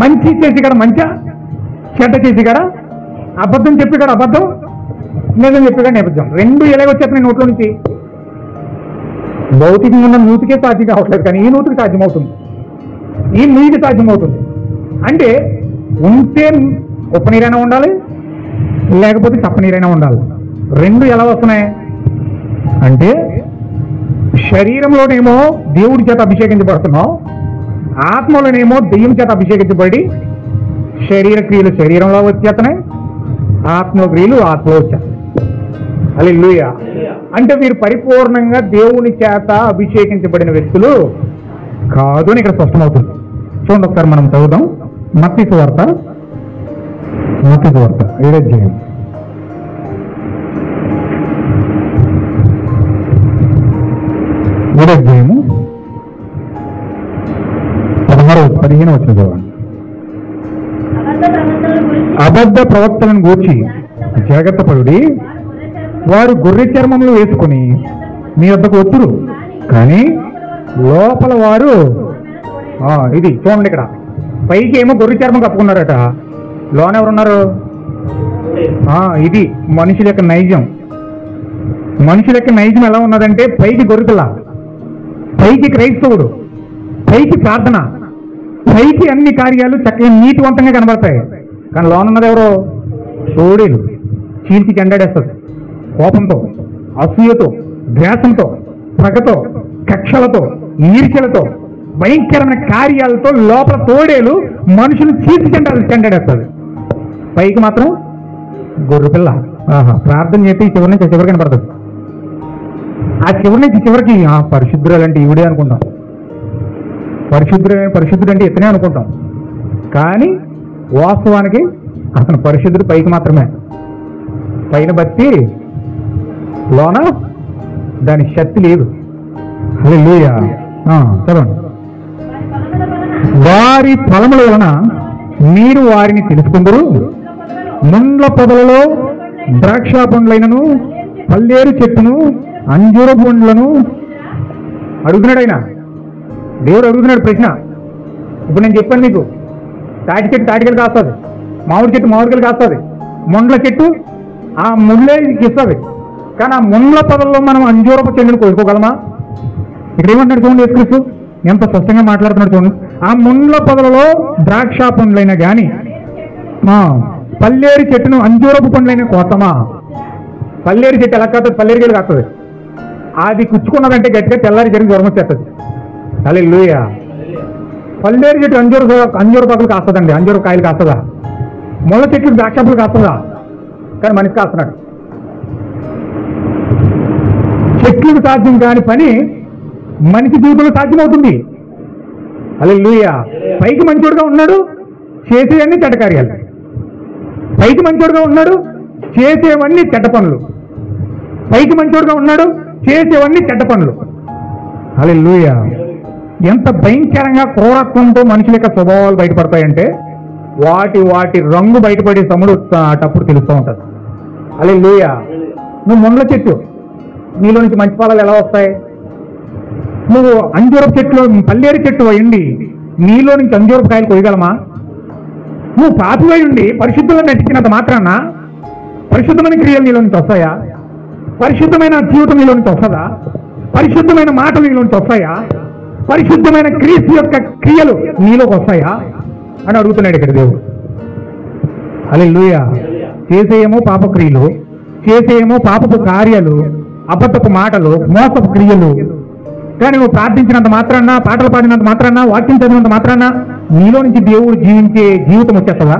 మంచి చేసి కదా మంచా, చెడ్డ చేసి కదా అబద్ధం చెప్పి కదా అబద్ధం, నిజం చెప్పి కదా నిబద్ధం, రెండు ఎలాగొచ్చేస్తున్నాయి నోట్లో నుంచి? భౌతికంగా ఉన్న నూతికే సాధ్యం కావట్లేదు, కానీ ఈ నూతికి సాధ్యమవుతుంది, ఈ నీటికి సాధ్యమవుతుంది. అంటే ఉంటే ఉప్పు నీరైనా ఉండాలి, లేకపోతే చప్పనీరైనా ఉండాలి. రెండు ఎలా వస్తున్నాయి అంటే, శరీరంలోనేమో దేవుడి చేత అభిషేకించబడుతున్నాం, ఆత్మలోనేమో దెయ్యం చేత అభిషేకించబడి శరీర క్రియలు శరీరంలో వచ్చేస్తున్నాయి, ఆత్మ క్రియలు ఆత్మలో వచ్చేస్తాయి. హల్లెలూయా. అంటే వీరు పరిపూర్ణంగా దేవుని చేత అభిషేకించబడిన వ్యక్తులు కాదు అని ఇక్కడ స్పష్టమవుతుంది. చూడండి ఒకసారి మనం చదువుదాం. మత్తయి సువార్త 7వ అధ్యాయం 16-15 వచ్చిన చదవండి. అబద్ధ ప్రవక్తలను గూర్చి జాగ్రత్త పడుడి, వారు గొర్రె చర్మములు వేసుకుని మీ వద్దకు వత్తురు, కానీ లోపల వారు ఇది చూడండి, ఇక్కడ పైకి ఏమో గొర్రె చర్మం కప్పుకున్నారట, లోన ఎవరున్నారు? ఇది మనుషుల యొక్క నైజం. మనుషుల యొక్క నైజం ఎలా ఉన్నదంటే పైకి గొర్రెపిల్ల, పైకి క్రైస్తవుడు, పైకి ప్రార్థన, పైకి అన్ని కార్యాలు చక్కగా నీతివంతంగా కనబడతాయి. కానీ లోన ఉన్నది ఎవరో? తోడేలు చీల్చి చెండాడేస్తుంది. కోపంతో, అసూయతో, ద్వేషంతో, పగతో, కక్షలతో, ఈర్ష్యలతో, భయంకరమైన కార్యాలతో లోపల తోడేలు మనుషులు చీల్చి చెండాడేస్తుంది. పైకి మాత్రం గొర్రెపిల్ల. ప్రార్థన చేస్తే చివరి నుంచి చివరికి కనపడుతుంది. ఆ చివరి నుంచి చివరికి పరిశుద్ధురాలు అంటే ఈవిడే అనుకుంటాం, పరిశుద్ధుడు అంటే ఇతనే అనుకుంటాం. కానీ వాస్తవానికి అతను పరిశుద్ధుడు పైకి మాత్రమే. పైన బట్టి లోన దాని శక్తి లేదు. హల్లెలూయా. చదవండి. వారి ఫలముల వలన మీరు వారిని తెలుసుకుందరు. ముండ్ల పొదలలో ద్రాక్ష పండ్లైనను, పల్లేరు చెట్టును, అంజూర పండ్లను అడుగుతున్నాడు ఆయన. దేవుడు అడుగుతున్నాడు ప్రశ్న. ఇప్పుడు నేను చెప్పాను మీకు, తాటి చెట్టు తాటికలు కాస్తుంది, మామిడి చెట్టు మామిడికాయలు కాస్తుంది, ముండ్ల చెట్టు ఆ ముళ్ళే ఇస్తుంది. కానీ ఆ ముండ్ల పొదల్లో మనం అంజూరపు చెట్టును కోసుకోగలమా? ఇక్కడ ఏమంటున్నాడు చూడండి, యేసుక్రీస్తు ఎంత స్పష్టంగా మాట్లాడుతున్నాడు చూడండి. ఆ ముండ్ల పొదలలో ద్రాక్ష పండ్లైనా కానీ, పల్లేరు చెట్టును అంజూరపు పండ్లైన కోసమా? పల్లేరు చెట్టు ఎలా కాస్తుంది? పల్లేరుకాయలు కాస్తుంది. అది కుచ్చుకున్నదంటే గట్టిగా తెల్లారి జరిగి జ్వరం వచ్చేస్తుంది. హల్లెలూయా. పల్లేరు చెట్టు అంజూర పక్కలు కాస్తుందండి, అంజూర కాయలు కాస్తుందా? ముళ్ళ చెట్లు ద్రాక్షపులు కాస్తుందా? కానీ మనిషి కాస్తున్నాడు. చెట్లకు సాధ్యం కాని పని మనిషి జీవితంలో సాధ్యమవుతుంది. హల్లెలూయా. పైకి మంచోడుగా ఉన్నాడు, చేసేవన్నీ చెడ్డ కార్యాలు. పైకి మంచోడుగా ఉన్నాడు, చేసేవన్నీ చెడ్డ పనులు. పైకి మంచోడుగా ఉన్నాడు, చేసేవన్నీ చెడ్డ పనులు. హల్లెలూయా. ఎంత భయంకరంగా క్రూరత్వంతో మనుషుల యొక్క స్వభావాలు బయటపడతాయంటే వాటి రంగు బయటపడే సముడు అటప్పుడు తెలుస్తూ ఉంటుంది. హల్లెలూయా. నువ్వు ముండ్ల చెట్టు, నీలో నుంచి మంచి ఫలాలు ఎలా వస్తాయి? నువ్వు అంజూరపు చెట్లు, పల్లేరు చెట్టు అయ్యండి, నీలో నుంచి అంజూరపు కాయలు కొయ్యగలమా? నువ్వు పాపివై ఉండి పరిశుద్ధులను నటించినంత మాత్రాన పరిశుద్ధమైన క్రియలు నీలో నుంచి వస్తాయా? పరిశుద్ధమైన జీవితం నీలో నుంచి వస్తుందా? పరిశుద్ధమైన మాటలు నీలో నుంచి వస్తాయా? పరిశుద్ధమైన క్రీస్తు యొక్క క్రియలు నీలోకి వస్తాయా అని అడుగుతున్నాడు ఇక్కడ దేవుడు. హల్లెలూయా. చేసేయేమో పాప క్రియలు, చేసేయేమో పాపపు కార్యాలు, అబద్ధపు మాటలు, మోసపు క్రియలు. కానీ నువ్వు ప్రార్థించినంత మాత్రాన, పాటలు పాడినంత మాత్రాన, వాక్యం చదివినంత మాత్రాన నీలో నుంచి దేవుడు జీవించే జీవితం వచ్చేస్తుందా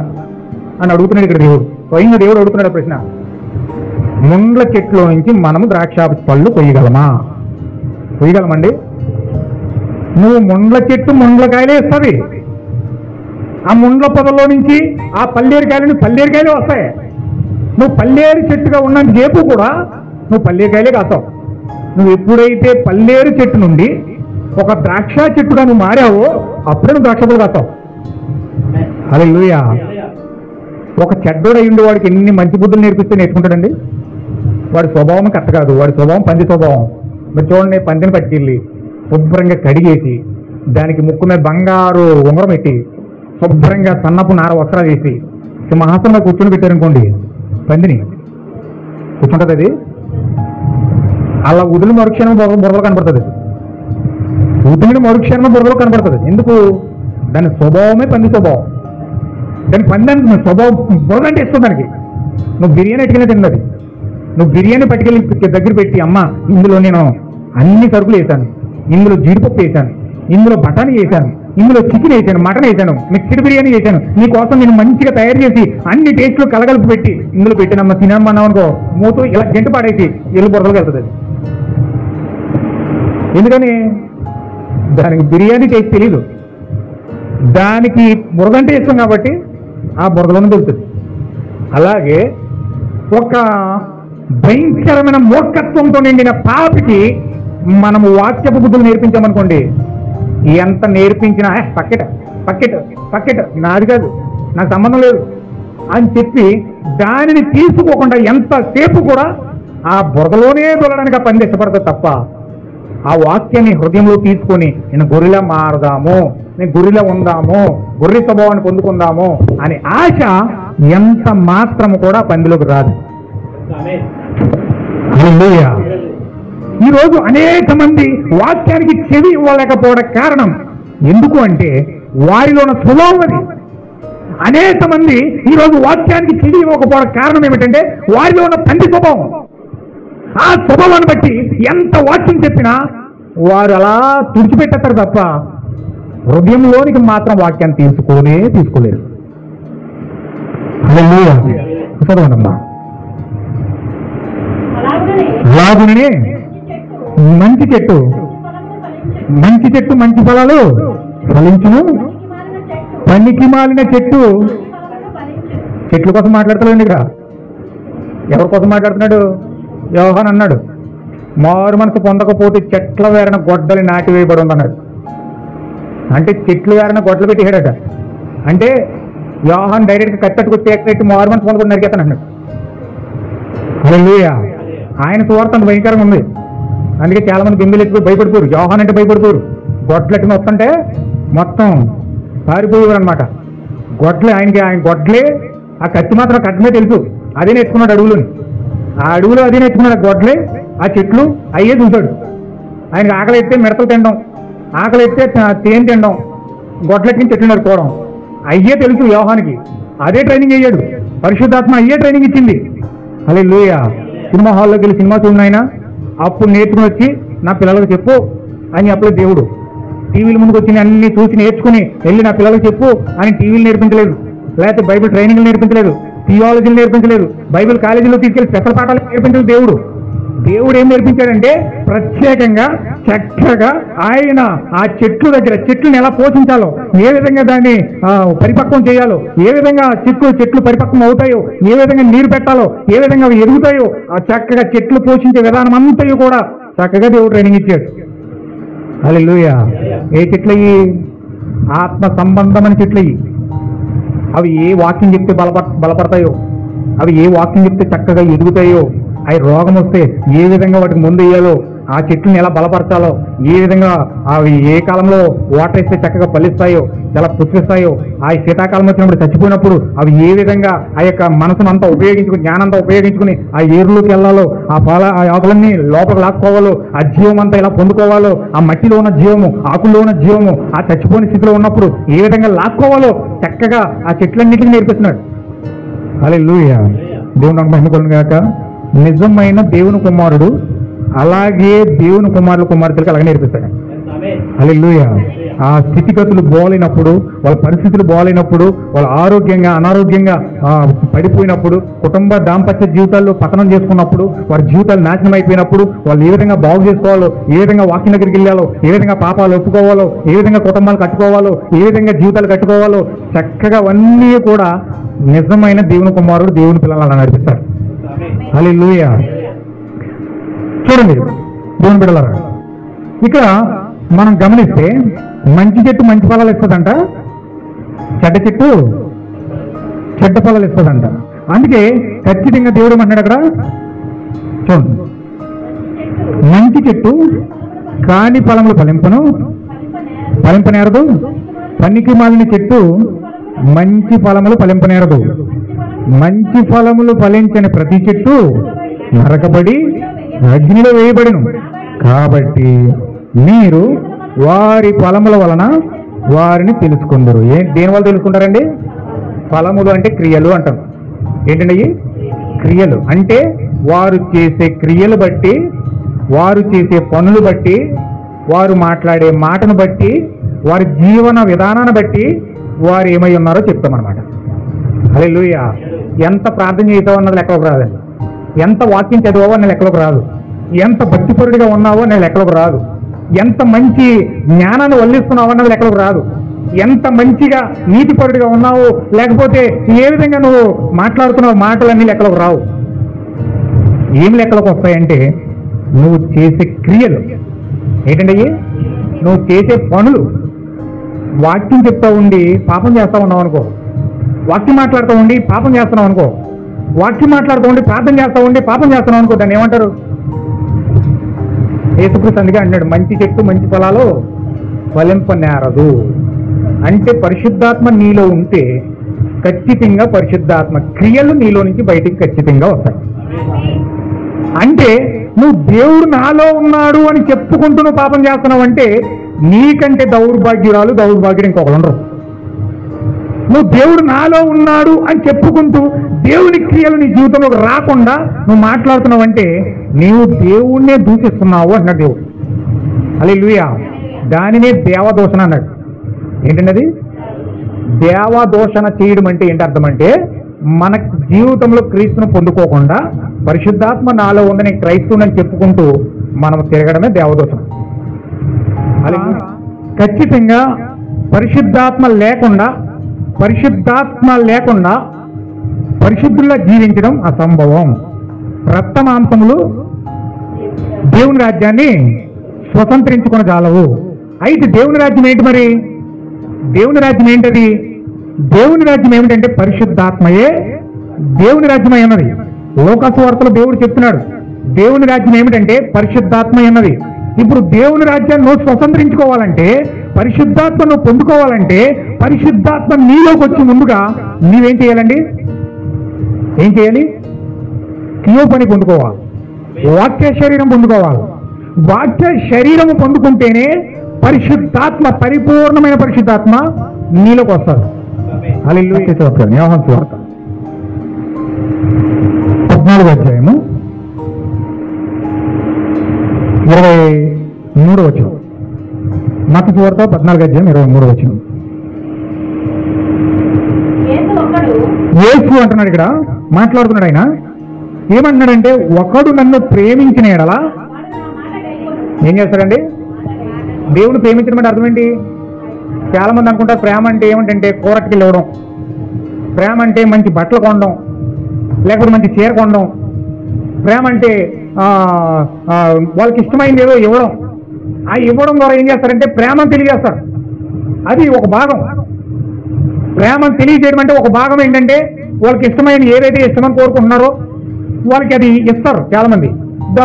అని అడుగుతున్నాడు ఇక్కడ దేవుడు. స్వయంగా దేవుడు అడుగుతున్నాడు ప్రశ్న. ముండ్ల చెట్లో నుంచి మనము ద్రాక్ష పళ్ళు కొయ్యగలమా? కొయ్యగలమండి? నువ్వు ముండ్ల చెట్టు ముండ్లకాయలే ఇస్తుంది. ఆ ముండ్ల పొదల్లో నుంచి ఆ పల్లేరుకాయలే వస్తాయి. నువ్వు పల్లేరు చెట్టుగా ఉన్నంత సేపు కూడా నువ్వు పల్లేరుకాయలే కాస్తావు. నువ్వు ఎప్పుడైతే పల్లేరు చెట్టు నుండి ఒక ద్రాక్ష చెట్టుగా నువ్వు మారావో అప్పుడే నువ్వు ద్రాక్ష పళ్ళు కాస్తావు. హల్లెలూయా. ఒక చెడ్డోడయ్యుండి వాడికి ఎన్ని మంచి బుద్ధులు నేర్పిస్తే నేర్చుకుంటాడండి? వాడి స్వభావం కరెక్ట్ కాదు, వాడి స్వభావం పంది స్వభావం. మీరు చూడండి, పందిని పట్టుకెళ్ళి శుభ్రంగా కడిగేసి దానికి ముక్కు మీద బంగారు ఉంగరం పెట్టి శుభ్రంగా సన్నపు నార వస్త్రాలు వేసి సింహాసనంలో కూర్చొని పెట్టారనుకోండి, పందిని కూర్చుంటుంది. అది అలా వదిలి మరుక్షణం బుర్రలో కనపడుతుంది. వదిలిన మరుక్షణం బుర్రలో కనపడుతుంది. ఎందుకు? దాని స్వభావమే పంది స్వభావం. దాని పందానికి స్వభావం బుర్ర అంటే ఇస్తుంది దానికి. నువ్వు బిర్యానీ ఎట్టుకెళ్ళి తిన్నది. నువ్వు బిర్యానీ పట్టుకెళ్ళి దగ్గర పెట్టి, అమ్మ ఇందులో నేను అన్ని సరుకులు వేసాను, ఇందులో జీడిపప్పు వేసాను, ఇందులో బఠానీ వేసాను, ఇందులో చికెన్ వేసాను, మటన్ వేసాను, మిక్స్డ్ బిర్యానీ వేసాను, నీకోసం నేను మంచిగా తయారు చేసి అన్ని టేస్ట్లు కలగలిపి పెట్టి ఇందులో పెట్టినమ్మ తినమ్మన్నాం అనుకో, మూతో ఇలా గంట పాడేసి ఎల్లు బుర్రలోకి వెళ్తుంది అది. ఎందుకని దానికి బిర్యానీ టేస్ట్ తెలీదు, దానికి బురదంటే ఇష్టం కాబట్టి ఆ బురదలోనే దొరుకుతుంది. అలాగే ఒక భయంకరమైన మూర్ఖత్వంతో నిండిన పాపికి మనము వాక్యపు బుద్ధులు నేర్పించామనుకోండి, ఎంత నేర్పించినా పక్కెట పక్కెట పక్కెట నాది కాదు, నాకు సంబంధం లేదు అని చెప్పి దానిని తీసుకోకుండా ఎంతసేపు కూడా ఆ బురదలోనే దొరడానికి ఆ పని ఇష్టపడతాడు తప్ప ఆ వాక్యాన్ని హృదయంలో తీసుకొని నేను గొర్రెలా మారదాము, నేను గొర్రెలా ఉందాము, గొర్రె స్వభావాన్ని పొందుకుందాము అనే ఆశ ఎంత మాత్రము కూడా పందిలోకి రాదు. హల్లెలూయా. ఈరోజు అనేక మంది వాక్యానికి చెవి ఇవ్వలేకపోవడం కారణం ఎందుకు అంటే వారిలో ఉన్న స్వభావం అది. అనేక మంది ఈరోజు వాక్యానికి చెవి ఇవ్వకపోవడం కారణం ఏమిటంటే వారిలో ఉన్న పంది స్వభావం. ఆ స్వభావాన్ని బట్టి ఎంత వాక్యం చెప్పినా వారు అలా తుడిచిపెట్టేస్తారు తప్ప హృదయంలోనికి మాత్రం వాక్యాన్ని తీసుకోలేరు. హల్లెలూయా. చదవనమ్మా. అలాగనే మంచి చెట్టు మంచి ఫలాలు ఫలించును, పనికి మాలిన చెట్ల కోసం మాట్లాడతలేండి. ఇక్కడ ఎవరి కోసం మాట్లాడుతున్నాడు? యోహాన్ అన్నాడు, మారు మనసు పొందకపోతే చెట్ల వేరన గొడ్డలి నాటి వేయబడి ఉందన్నాడు. అంటే చెట్లు వేరన గొడ్డలు పెట్టేశాడట. అంటే యోహాన్ డైరెక్ట్గా కట్టట్టుకొచ్చి ఎక్కడెట్టి మారు మనసు పొందకుండా నరికేస్తాను అన్నాడు. హల్లెలూయా. ఆయన సువార్త అంత భయంకరంగా ఉంది. అందుకే చాలా మంది బిందెలు ఎత్తుకుని భయపడిపోరు. యోహాన్ అంటే భయపడిపోరు. గొడ్లెట్టుకుని వస్తుంటే మొత్తం పారిపోయేవారు అనమాట. ఆయన గొడ్లే, ఆ కత్తి మాత్రం కట్టమే తెలుసు, అదే నేర్చుకున్నాడు అడవులోని. ఆ అడవులో అదే నేర్చుకున్నాడు. ఆ గొడ్లే, ఆ చెట్లు అయ్యే చూశాడు. ఆయనకి ఆకలి ఎత్తే మిడతలు తినడం, ఆకలి ఎత్తే తేనె తినడం, గొడ్లెట్టిన చెట్లు నరుకోవడం అయ్యే తెలుసు యోహానికి. అదే ట్రైనింగ్ అయ్యాడు. పరిశుద్ధాత్మ అయ్యే ట్రైనింగ్ ఇచ్చింది. హల్లెలూయా. సినిమా హాల్లోకి వెళ్ళి సినిమా చూడనైనా అప్పుడు నేర్చుకుని వచ్చి నా పిల్లలకు చెప్పు అని అప్పుడు దేవుడు టీవీల ముందుకు వచ్చి అన్ని చూసి నేర్చుకుని వెళ్ళి నా పిల్లలకు చెప్పు అని టీవీలు నేర్పించలేదు, లేకపోతే బైబిల్ ట్రైనింగ్లు నేర్పించలేదు, థియాలజీలు నేర్పించలేదు, బైబిల్ కాలేజీలో తీసుకెళ్లి స్పెషల్ పాఠాలు నేర్పించలేదు. దేవుడు ఏం నేర్పించాడంటే ప్రత్యేకంగా చక్కగా ఆయన ఆ చెట్లు దగ్గర చెట్లను ఎలా పోషించాలో, ఏ విధంగా దాన్ని పరిపక్వం చేయాలో, ఏ విధంగా చెట్లు పరిపక్వం అవుతాయో, ఏ విధంగా నీరు పెట్టాలో, ఏ విధంగా అవి ఎదుగుతాయో, ఆ చక్కగా చెట్లు పోషించే విధానం అంతయు కూడా చక్కగా దేవుడు ట్రైనింగ్ ఇచ్చాడు. హల్లెలూయా. ఏ చెట్లయ్యి? ఆత్మ సంబంధమైన చెట్లయ్యి. అవి ఏ వాక్యం చెప్తే బలపడతాయో, అవి ఏ వాక్యం చెప్తే చక్కగా ఎదుగుతాయో, అవి రోగం వస్తే ఏ విధంగా వాటికి ముందు వేయాలో, ఆ చెట్లను ఎలా బలపరచాలో, ఏ విధంగా అవి ఏ కాలంలో వాటర్ ఇస్తే చక్కగా ఫలిస్తాయో, చాలా పుష్పిస్తాయో, ఆ శీతాకాలం వచ్చినప్పుడు చచ్చిపోయినప్పుడు అవి ఏ విధంగా ఆ యొక్క మనసును అంతా ఉపయోగించుకుని, జ్ఞానంతా ఉపయోగించుకుని ఆ ఏరులోకి వెళ్ళాలో, ఆ ఆకులన్నీ లోపలికి లాక్కోవాలో, ఆ జీవం అంతా ఎలా పొందుకోవాలో, ఆ మట్టిలో ఉన్న జీవము, ఆకుల్లో ఉన్న జీవము ఆ చచ్చిపోయిన స్థితిలో ఉన్నప్పుడు ఏ విధంగా లాక్కోవాలో చక్కగా ఆ చెట్లన్నిటికీ నేర్పిస్తున్నాడు. హల్లెలూయా. దేవుని నాకు మహిమ కలుగును గాక. నిజమైన దేవుని కుమారుడు అలాగే దేవుని కుమార్తెలకు అలాగే నేర్పిస్తాడు. హల్లెలూయా. ఆ స్థితిగతులు బాగోలేనప్పుడు, వాళ్ళ పరిస్థితులు బాగోలేనప్పుడు, వాళ్ళ ఆరోగ్యంగా అనారోగ్యంగా పడిపోయినప్పుడు, కుటుంబ దాంపత్య జీవితాల్లో పతనం చేసుకున్నప్పుడు, వారి జీవితాలు నాశనం అయిపోయినప్పుడు వాళ్ళు ఏ విధంగా బాగు చేసుకోవాలో, ఏ విధంగా వాక్యం దగ్గరికి వెళ్ళాలో, ఏ విధంగా పాపాలు ఒప్పుకోవాలో, ఏ విధంగా కుటుంబాలు కట్టుకోవాలో, ఏ విధంగా జీవితాలు కట్టుకోవాలో చక్కగా అవన్నీ కూడా నిజమైన దేవుని కుమారుడు దేవుని పిల్లలు అలా నడిపిస్తాడు. హల్లెలూయా. చూడండి దేవుని బిడ్డలారా, ఇక్కడ మనం గమనిస్తే మంచి చెట్టు మంచి ఫలాలు ఇస్తుందంట, చెడ్డ చెట్టు చెడ్డ ఫలాలు ఇస్తుందంట. అందుకే ఖచ్చితంగా దేవుడు ఏమంటున్నాడు అక్కడ చూడండి, మంచి చెట్టు కాని ఫలములు ఫలింపనేరదు, పనికి మాలిన చెట్టు మంచి ఫలములు ఫలింపనేరదు. మంచి ఫలములు ఫలించని ప్రతి చెట్టు నరకబడి అగ్నిలో వేయబడిను. కాబట్టి మీరు వారి ఫలముల వలన వారిని తెలుసుకుందరు. దేని వల్ల తెలుసుకుంటారండి? ఫలములు అంటే క్రియలు అంటాం. ఏంటండి అయ్యి? క్రియలు అంటే వారు చేసే క్రియలు బట్టి, వారు చేసే పనులు బట్టి వారు మాట్లాడే మాటను బట్టి, వారి జీవన విధానాన్ని బట్టి వారు ఏమై ఉన్నారో చెప్తామన్నమాట. హల్లెలూయా. ఎంత ప్రార్థన చేసావు అన్నది లెక్కలోకి రాదండి. ఎంత వాక్యం చదివావో అన్న లెక్కలోకి రాదు. ఎంత భక్తిపరుడిగా ఉన్నావో అన్న లెక్కలోకి రాదు. ఎంత మంచి జ్ఞానాన్ని వల్లిస్తున్నావో అన్నది లెక్కలోకి రాదు. ఎంత మంచిగా నీతిపరుడిగా ఉన్నావు, లేకపోతే ఏ విధంగా నువ్వు మాట్లాడుతున్నావు మాటలన్నీ లెక్కలోకి రావు. ఏం లెక్కలోకి వస్తాయంటే నువ్వు చేసే క్రియలు ఏంటంటే నువ్వు చేసే పనులు. వాక్యం చెప్తా ఉండి పాపం చేస్తా ఉన్నావు అనుకో, వాక్యం మాట్లాడుతూ ఉండి పాపం చేస్తున్నావు అనుకో, వాక్యం మాట్లాడుతూ ఉండి ప్రార్థన చేస్తా ఉండి పాపం చేస్తున్నావు అనుకో, దాన్ని ఏమంటారు? యేసుక్రీస్తు అందుకే అంటాడు, మంచి చెట్టు మంచి ఫలాలు ఫలింపనేరదు. అంటే పరిశుద్ధాత్మ నీలో ఉంటే ఖచ్చితంగా పరిశుద్ధాత్మ క్రియలు నీలో నుంచి బయటికి ఖచ్చితంగా వస్తాయి. అంటే నువ్వు దేవుడు నాలో ఉన్నాడు అని చెప్పుకుంటూ నువ్వు పాపం చేస్తున్నావు అంటే నీకంటే దౌర్భాగ్యుడు ఇంకొకరు ఉండరు. నువ్వు దేవుడు నాలో ఉన్నాడు అని చెప్పుకుంటూ దేవుని క్రియలు నీ జీవితంలోకి రాకుండా నువ్వు మాట్లాడుతున్నావు అంటే నీవు దేవుణ్ణే దూషిస్తున్నావు అన్నాడు దేవుడు. హల్లెలూయా. దానినే దేవదూషణ అన్నాడు. ఏంటండి అది? దేవదూషణ చేయడం అంటే ఏంటి అర్థం అంటే మన జీవితంలో క్రీస్తును పొందుకోకుండా పరిశుద్ధాత్మ నాలో ఉంది నేను క్రైస్తవుని చెప్పుకుంటూ మనం తిరగడమే దేవదూషణ. ఖచ్చితంగా పరిశుద్ధాత్మ లేకుండా పరిశుద్ధుల్లా జీవించడం అసంభవం. రక్త మాంసములు దేవుని రాజ్యాన్ని స్వతంత్రించుకుని చాలవు. అయితే దేవుని రాజ్యం ఏంటి? మరి దేవుని రాజ్యం ఏంటది? దేవుని రాజ్యం ఏమిటంటే పరిశుద్ధాత్మయే దేవుని రాజ్యం అన్నది. లోకసువార్తలో దేవుడు చెప్తున్నాడు దేవుని రాజ్యం ఏమిటంటే పరిశుద్ధాత్మ అన్నది. ఇప్పుడు దేవుని రాజ్యాన్ని నువ్వు స్వతంత్రించుకోవాలంటే, పరిశుద్ధాత్మను పొందుకోవాలంటే పరిశుద్ధాత్మ నీలోకి వచ్చి ముందుగా నీవేం చేయాలండి? ఏం చేయాలి? క్రియో పని పొందుకోవాలి, వాక్య శరీరం పొందుకోవాలి. వాక్య శరీరము పొందుకుంటేనే పరిశుద్ధాత్మ, పరిపూర్ణమైన పరిశుద్ధాత్మ నీలోకి వస్తారు. హల్లెలూయా. యోహాను సువార్త 14వ అధ్యాయము 23వ వచనం. మత్తయి సువార్త 14వ అధ్యాయం 23వ వచనం. యేసు అంటున్నాడు, ఇక్కడ మాట్లాడుతున్నాడు. ఆయన ఏమంటున్నాడంటే ఒకడు నన్ను ప్రేమించిన ఎడల ఏం చేస్తాడండి? దేవుడు ప్రేమించడం అంటే అర్థం ఏంటి? చాలా మంది అనుకుంటారు ప్రేమ అంటే ఏమిటంటే కూరట్టుకెళ్ళి ఇవ్వడం, ప్రేమ అంటే మంచి బట్టలు కొనడం, లేకపోతే మంచి చీర కొనడం, ప్రేమ అంటే వాళ్ళకి ఇష్టమైంది ఏదో ఇవ్వడం. ఆ ఇవ్వడం ద్వారా ఏం చేస్తారంటే ప్రేమను తెలియజేస్తారు. అది ఒక భాగం. ప్రేమను తెలియజేయడం అంటే ఒక భాగం ఏంటంటే వాళ్ళకి ఇష్టమైన ఏదైతే ఇష్టమని కోరుకుంటున్నారో వాళ్ళకి అది ఇస్తారు. చాలా మంది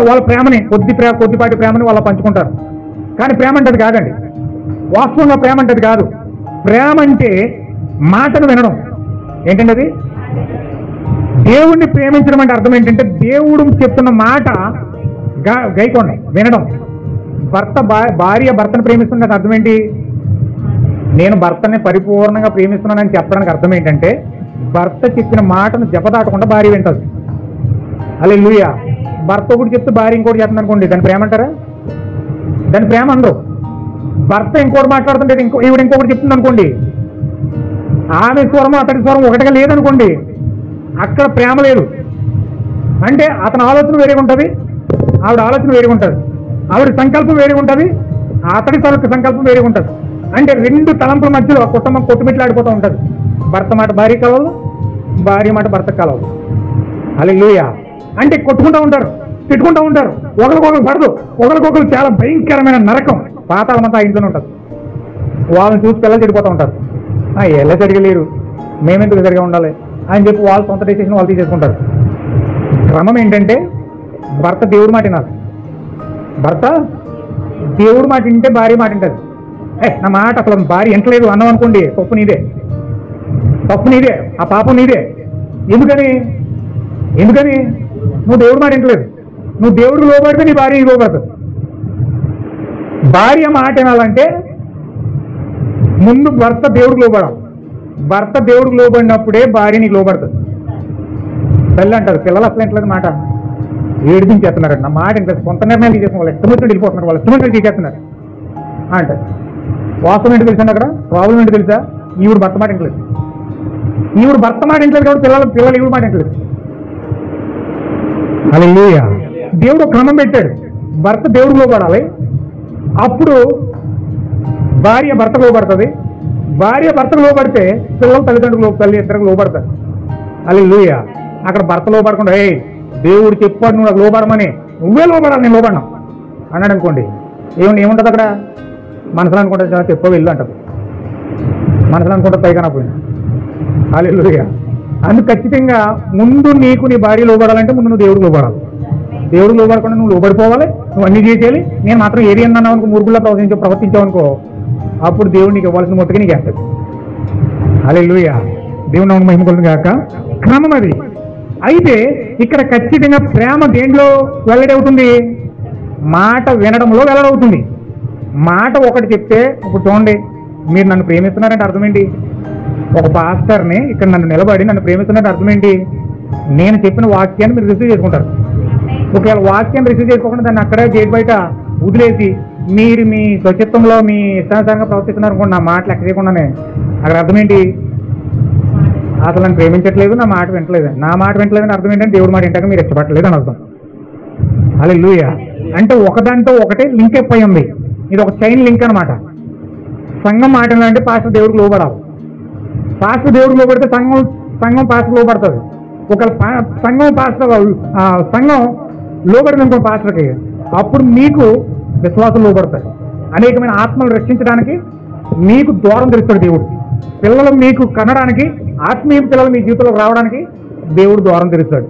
వాళ్ళ ప్రేమని కొద్దిపాటి ప్రేమని వాళ్ళ పంచుకుంటారు. కానీ ప్రేమ అంటే అది కాదండి. వాస్తవంగా ప్రేమ అంటే అది కాదు. ప్రేమ అంటే మాటను వినడం. ఏంటంటే అది దేవుణ్ణి ప్రేమించడం అంటే అర్థం ఏంటంటే దేవుడు చెప్తున్న మాట గైకొండం, వినడం. భార్య భర్తను ప్రేమిస్తున్నది అర్థం ఏంటి? నేను భర్తని పరిపూర్ణంగా ప్రేమిస్తున్నానని చెప్పడానికి అర్థం ఏంటంటే భర్త చెప్పిన మాటను జపదాటకుండా భార్య వింటది. హల్లెలూయా. భర్త ఒకటి చెప్తే భార్య ఇంకోటి చెప్తుంది అనుకోండి, దాని ప్రేమ అంటారా? దాని ప్రేమ అనరు. భర్త ఇంకోటి మాట్లాడుతుంటే ఈవిడ ఇంకొకటి చెప్తుంది అనుకోండి, ఆమె స్వరము అతడి స్వరం ఒకటిగా లేదనుకోండి, అక్కడ ప్రేమ లేదు. అంటే అతని ఆలోచన వేరేగా ఉంటుంది, ఆవిడ ఆలోచన వేరేగా ఉంటుంది, ఆవిడ సంకల్పం వేరేగా ఉంటుంది, అతడి సంకల్పం వేరేగా ఉంటుంది. అంటే రెండు తలంపుల మధ్యలో కుటుంబం కొట్టుమిట్లాడిపోతూ ఉంటుంది. భర్త మాట భార్య కలవదు, భార్య మాట భర్త కలవదు. హల్లెలూయా. అంటే కొట్టుకుంటూ ఉంటారు, తిట్టుకుంటూ ఉంటారు, ఒకరికొకరు పడదు, ఒకరికొకరు చాలా భయంకరమైన నరకం, పాతాళమంతా ఇంట్లోనే ఉంటుంది. వాళ్ళని చూసి పిల్లలు చెడిపోతూ ఉంటారు. ఎలా సరిగా లేరు, మేమెందుకు సరిగా ఉండాలి అని చెప్పి వాళ్ళు సొంత డెసిషన్ వాళ్ళు తీసేసుకుంటారు. క్రమం ఏంటంటే భర్త దేవుడి మాట వినాలి. భర్త దేవుడి మాట వింటే భార్య మాట వింటుంది. నా మాట అసలు భార్య వింటలేదు అన్నాం అనుకోండి, తప్పు నీదే, ఆ పాపం నీదే. ఎందుకని నువ్వు దేవుడి మాట వింటలేదు. నువ్వు దేవుడికి లోబడితే నీ భార్య లోబడుతుంది. భార్య మాట వినాలంటే ముందు భర్త దేవుడికి లోబడాలి. భర్త దేవుడికి లోబడినప్పుడే భార్య నీకు లోబడుతుంది. తల్లి అంటారు పిల్లలు అసలు ఇంట్లేదు మాట ఏడిపించేస్తున్నారు. నా మాట ఇంట్రెస్ట్ సొంత నిర్ణయాలు తీసేస్తున్నారు, వాళ్ళు ఇష్టమైనట్టు వెళ్ళిపోతున్నారు, వాళ్ళు ఇష్టమైనట్టు తీసేస్తున్నారు. అంటే వాస్తవం ఏంటి తెలుసండి, అక్కడ ప్రాబ్లం ఏంటి తెలుసా? ఈవిడ భర్త మాట ఇంట్లేదు. ఈవిడ భర్త మాట ఇంట్లేదు కాబట్టి పిల్లలు ఈవిడ మాట ఇంట్లేదు. హల్లెలూయా. దేవుడు క్రమం పెట్టాడు. భర్త దేవుడికి లోబడాలి, అప్పుడు భార్య భర్తకు లోబడుతుంది. భార్య భర్తకు లోబడితే పిల్లలు తల్లి ఇద్దరికి లోబడతారు. హల్లెలూయా. అక్కడ భర్త లోబడకుండా దేవుడు చెప్పాడు నువ్వు నాకు లోబడమని, నువ్వే లోబడాలి, నేను లోబడినా అన్నాడు అనుకోండి, ఏముంటుంది అక్కడ? మనసులో అనుకుంటుంది చాలా చెప్ప వెళ్ళు అంటది. మనసులో అనుకుంటుంది పైగా పోయినా. హల్లెలూయా. అందుకు ఖచ్చితంగా ముందు నీకు నీ భార్య లోబడాలంటే ముందు నువ్వు దేవుడికి లోబడాలి. దేవుడికి లోబడకుండా నువ్వు లోబడిపోవాలి, నువ్వు అన్ని చేసేయాలి. నేను మాత్రం ఏది అన్నావు అనుకో, మూర్ఖుల్లో ప్రవర్తించావు అనుకో, అప్పుడు దేవుడు నీకు ఇవ్వాల్సిన మొట్టగా నీకు వేస్తాడు. హల్లెలూయా. దేవుని నామమునకు మహిమ కలుగును గాక. క్రమం అది. అయితే ఇక్కడ ఖచ్చితంగా ప్రేమ దేంట్లో వెల్లడవుతుంది? మాట వినడంలో వెల్లడవుతుంది. మాట ఒకటి చెప్తే, ఇప్పుడు చూడండి, మీరు నన్ను ప్రేమిస్తున్నారంటే అర్థం ఏంటి? ఒక పాస్టర్ని ఇక్కడ నన్ను నిలబడి నన్ను ప్రేమిస్తున్నారంటే అర్థం ఏంటి? నేను చెప్పిన వాక్యాన్ని మీరు రిసీవ్ చేసుకుంటారు. ఒకవేళ వాక్యాన్ని రిసీవ్ చేసుకోకుండా దాన్ని అక్కడే గేట్ బయట వదిలేసి మీరు మీ స్వచ్ఛత్వంలో మీ ఇష్టానుసారంగా ప్రవర్తిస్తున్నారు అనుకోండి, నా మాట లెక్క చేయకుండానే, అక్కడ అర్థం ఏంటి? అసలు నన్ను ప్రేమించట్లేదు, నా మాట వింటలేదు. నా మాట వింటలేదని అర్థం ఏంటంటే దేవుడి మాట వింటాక మీరు ఇష్టపడలేదు అని అర్థం. హల్లెలూయా. అంటే ఒకదానితో ఒకటే లింక్ అయిపోయి ఉంది. ఇది ఒక చైన్ లింక్ అనమాట. సంఘం మాట అంటే పాస్టర్ దేవుడికి లోబడాలి. పాస్టర్ దేవుడికి లోబడితే సంఘం పాస్టర్ లోబడుతుంది. ఒకవేళ సంఘం లోబడింది అనుకో పాస్టర్కి, అప్పుడు మీకు విశ్వాసం లోబడతాయి. అనేకమైన ఆత్మలు రక్షించడానికి మీకు ద్వారం తెరుస్తాడు దేవుడు. పిల్లలు మీకు కనడానికి, ఆత్మీయ పిల్లలు మీ జీవితంలోకి రావడానికి దేవుడు ద్వారం తెరుస్తాడు.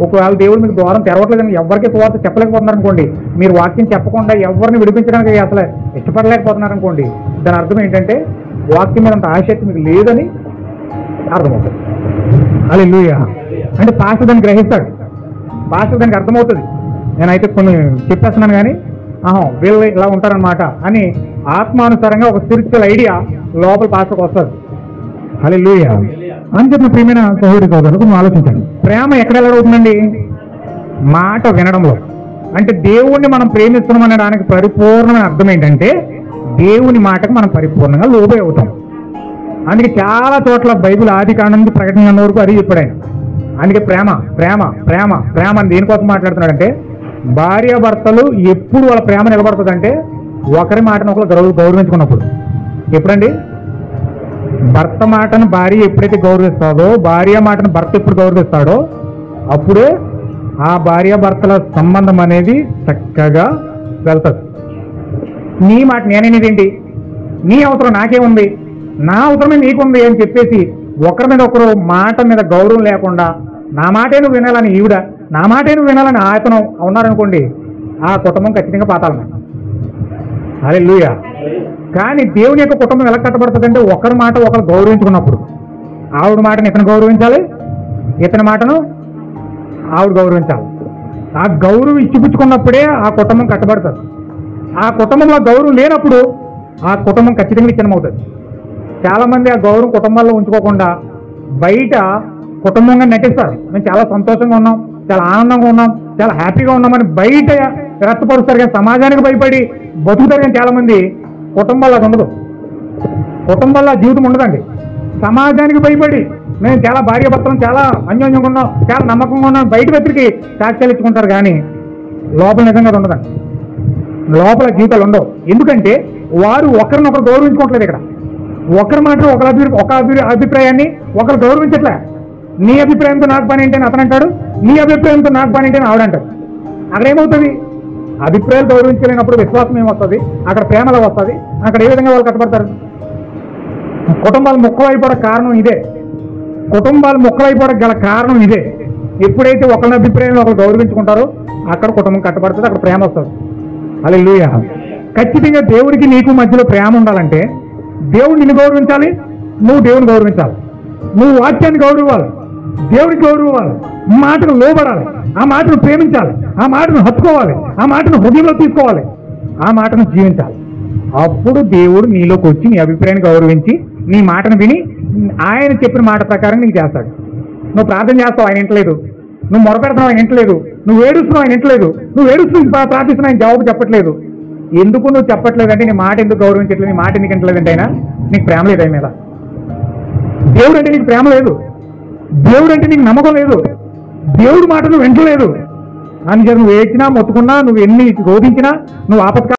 ఒకవేళ దేవుడు మీకు ద్వారం తెరవట్లేదని ఎవరికి సువార్త చెప్పలేకపోతున్నారు అనుకోండి, మీరు వాక్యం చెప్పకుండా ఎవరిని విడిపించడానికి అసలు ఇష్టపడలేకపోతున్నారు అనుకోండి, దాని అర్థం ఏంటంటే వాక్యం మీద అంత ఆసక్తి మీకు లేదని అర్థమవుతుంది. హల్లెలూయా. అంటే పాస్టర్ దాన్ని గ్రహిస్తాడు, పాస్టర్ దానికి అర్థమవుతుంది. నేనైతే కొన్ని చెప్పేస్తున్నాను కానీ వీళ్ళు ఇలా ఉంటారనమాట అని ఆత్మానుసారంగా ఒక స్పిరిచువల్ ఐడియా లోపల పాస్టర్కి వస్తుంది. హల్లెలూయా. అని చెప్పిన ప్రియమైన సహోదరి సోదరులకు మనం ఆలోచించండి, ప్రేమ ఎక్కడ ఎలాగవుతుందండి? మాట వినడంలో. అంటే దేవుణ్ణి మనం ప్రేమిస్తున్నాం అనడానికి పరిపూర్ణమైన అర్థం ఏంటంటే దేవుని మాటకు మనం పరిపూర్ణంగా లోబడి అవుతాం. అందుకే చాలా చోట్ల బైబిల్ ఆది కాండం నుంచి ప్రకటన వరకు అది చెప్పాడు ఆయన. అందుకే ప్రేమ ప్రేమ ప్రేమ ప్రేమ అని దేనికోసం మాట్లాడుతున్నాడంటే, భార్యాభర్తలు ఎప్పుడు వాళ్ళ ప్రేమ నిలబడుతుందంటే ఒకరి మాటను ఒకరు గౌరవించుకున్నప్పుడు. ఎప్పుడండి? భర్త మాటను భార్య ఎప్పుడైతే గౌరవిస్తాడో, భార్య మాటను భర్త ఎప్పుడు గౌరవిస్తాడో అప్పుడే ఆ భార్యాభర్తల సంబంధం అనేది చక్కగా వెళ్తుంది. నీ మాట నేనేనేదేంటి, నీ అవసరం నాకేముంది, నా అవసరమే నీకుంది అని చెప్పేసి ఒకరి మీద ఒకరు మాట మీద గౌరవం లేకుండా నా మాటే నువ్వు వినాలని ఈవిడ, నా మాటే నువ్వు వినాలని అతను ఉన్నారనుకోండి, ఆ కుటుంబం ఖచ్చితంగా పాతాళమే. హల్లెలూయా. కానీ దేవుని యొక్క కుటుంబం ఎలా కట్టబడుతుందంటే ఒకరి మాట ఒకరు గౌరవించుకున్నప్పుడు. ఆవిడ మాటను ఇతను గౌరవించాలి, ఇతని మాటను ఆవిడ గౌరవించాలి. ఆ గౌరవం ఇచ్చిపుచ్చుకున్నప్పుడే ఆ కుటుంబం కట్టబడుతుంది. ఆ కుటుంబంలో గౌరవం లేనప్పుడు ఆ కుటుంబం ఖచ్చితంగా విచ్ఛిన్నమవుతుంది. చాలామంది ఆ గౌరవం కుటుంబాల్లో ఉంచుకోకుండా బయట కుటుంబంగా నటిస్తారు. మేము చాలా సంతోషంగా ఉన్నాం, చాలా ఆనందంగా ఉన్నాం, చాలా హ్యాపీగా ఉన్నామని బయట రెచ్చపరుస్తారు. కానీ సమాజానికి భయపడి బతుకుతారు. కానీ చాలామంది కుటుంబాల్లో అది ఉండదు. కుటుంబాల్లో ఆ జీవితం ఉండదండి. సమాజానికి భయపడి మేము చాలా భార్యాభర్తలం, చాలా అన్యోన్యంగా ఉన్నాం, చాలా నమ్మకంగా ఉన్నాం, బయట వ్యక్తికి సాక్ష్యాలు ఇచ్చుకుంటారు. కానీ లోపల నిజంగా అది ఉండదండి. లోపల జీవితాలు ఉండవు. ఎందుకంటే వారు ఒకరినొకరు గౌరవించుకోవట్లేదు. ఇక్కడ ఒకరి మాట ఒక అభిప్రాయాన్ని ఒకరు గౌరవించట్లే. నీ అభిప్రాయంతో నాకు పని ఏంటని అతను అంటాడు, నీ అభిప్రాయంతో నాకు పని ఏంటని ఆవిడంటాడు. అక్కడ ఏమవుతుంది? అభిప్రాయాలు గౌరవించలేనప్పుడు విశ్వాసం ఏమొస్తుంది, అక్కడ ప్రేమలో వస్తుంది. అక్కడ ఏ విధంగా వాళ్ళు కట్టబడతారు? కుటుంబాలు ముక్కలైపోవడం కారణం ఇదే. కుటుంబాలు ముక్కలైపోవడం గల కారణం ఇదే. ఎప్పుడైతే ఒకరి అభిప్రాయంలో ఒకరు గౌరవించుకుంటారో అక్కడ కుటుంబం కట్టబడుతుంది, అక్కడ ప్రేమ వస్తుంది. హల్లెలూయా. ఖచ్చితంగా దేవుడికి నీకు మధ్యలో ప్రేమ ఉండాలంటే దేవుడు నిన్ను గౌరవించాలి, నువ్వు దేవుని గౌరవించాలి. నువ్వు వాక్యాన్ని గౌరవివ్వాలి, దేవుడికి గౌరవివ్వాలి, మాటను లోబడాలి, ఆ మాటను ప్రేమించాలి, ఆ మాటను హత్తుకోవాలి, ఆ మాటను హృదయంలో తీసుకోవాలి, ఆ మాటను జీవించాలి. అప్పుడు దేవుడు నీలోకి వచ్చి నీ అభిప్రాయాన్ని గౌరవించి నీ మాటను విని ఆయన చెప్పిన మాట ప్రకారం నీకు చేస్తాడు. నువ్వు ప్రార్థన చేస్తావు, ఆయన వింటలేదు. నువ్వు మొరపెడుతున్నావు, ఆయన వింటలేదు. నువ్వు ఏడుస్తున్నావు, ఆయన వింటలేదు. నువ్వు ఏడుస్తూ ప్రార్థిస్తున్నావు, ఆయన జవాబు చెప్పట్లేదు. ఎందుకు నువ్వు చెప్పట్లేదంటే నీ మాట ఎందుకు గౌరవించట్లేదు, నీ మాట ఎందుకు వింటలేదంటే అయినా నీకు ప్రేమ లేదు ఆయన మీద. దేవుడు అంటే నీకు ప్రేమ లేదు, దేవుడు అంటే నీకు నమ్మకం లేదు, దేవుడు మాట నువ్వు వింటలేదు. అని నువ్వు ఏడ్చినా మొత్తుకున్నా, నువ్వు ఎన్ని శోధించినా, నువ్వు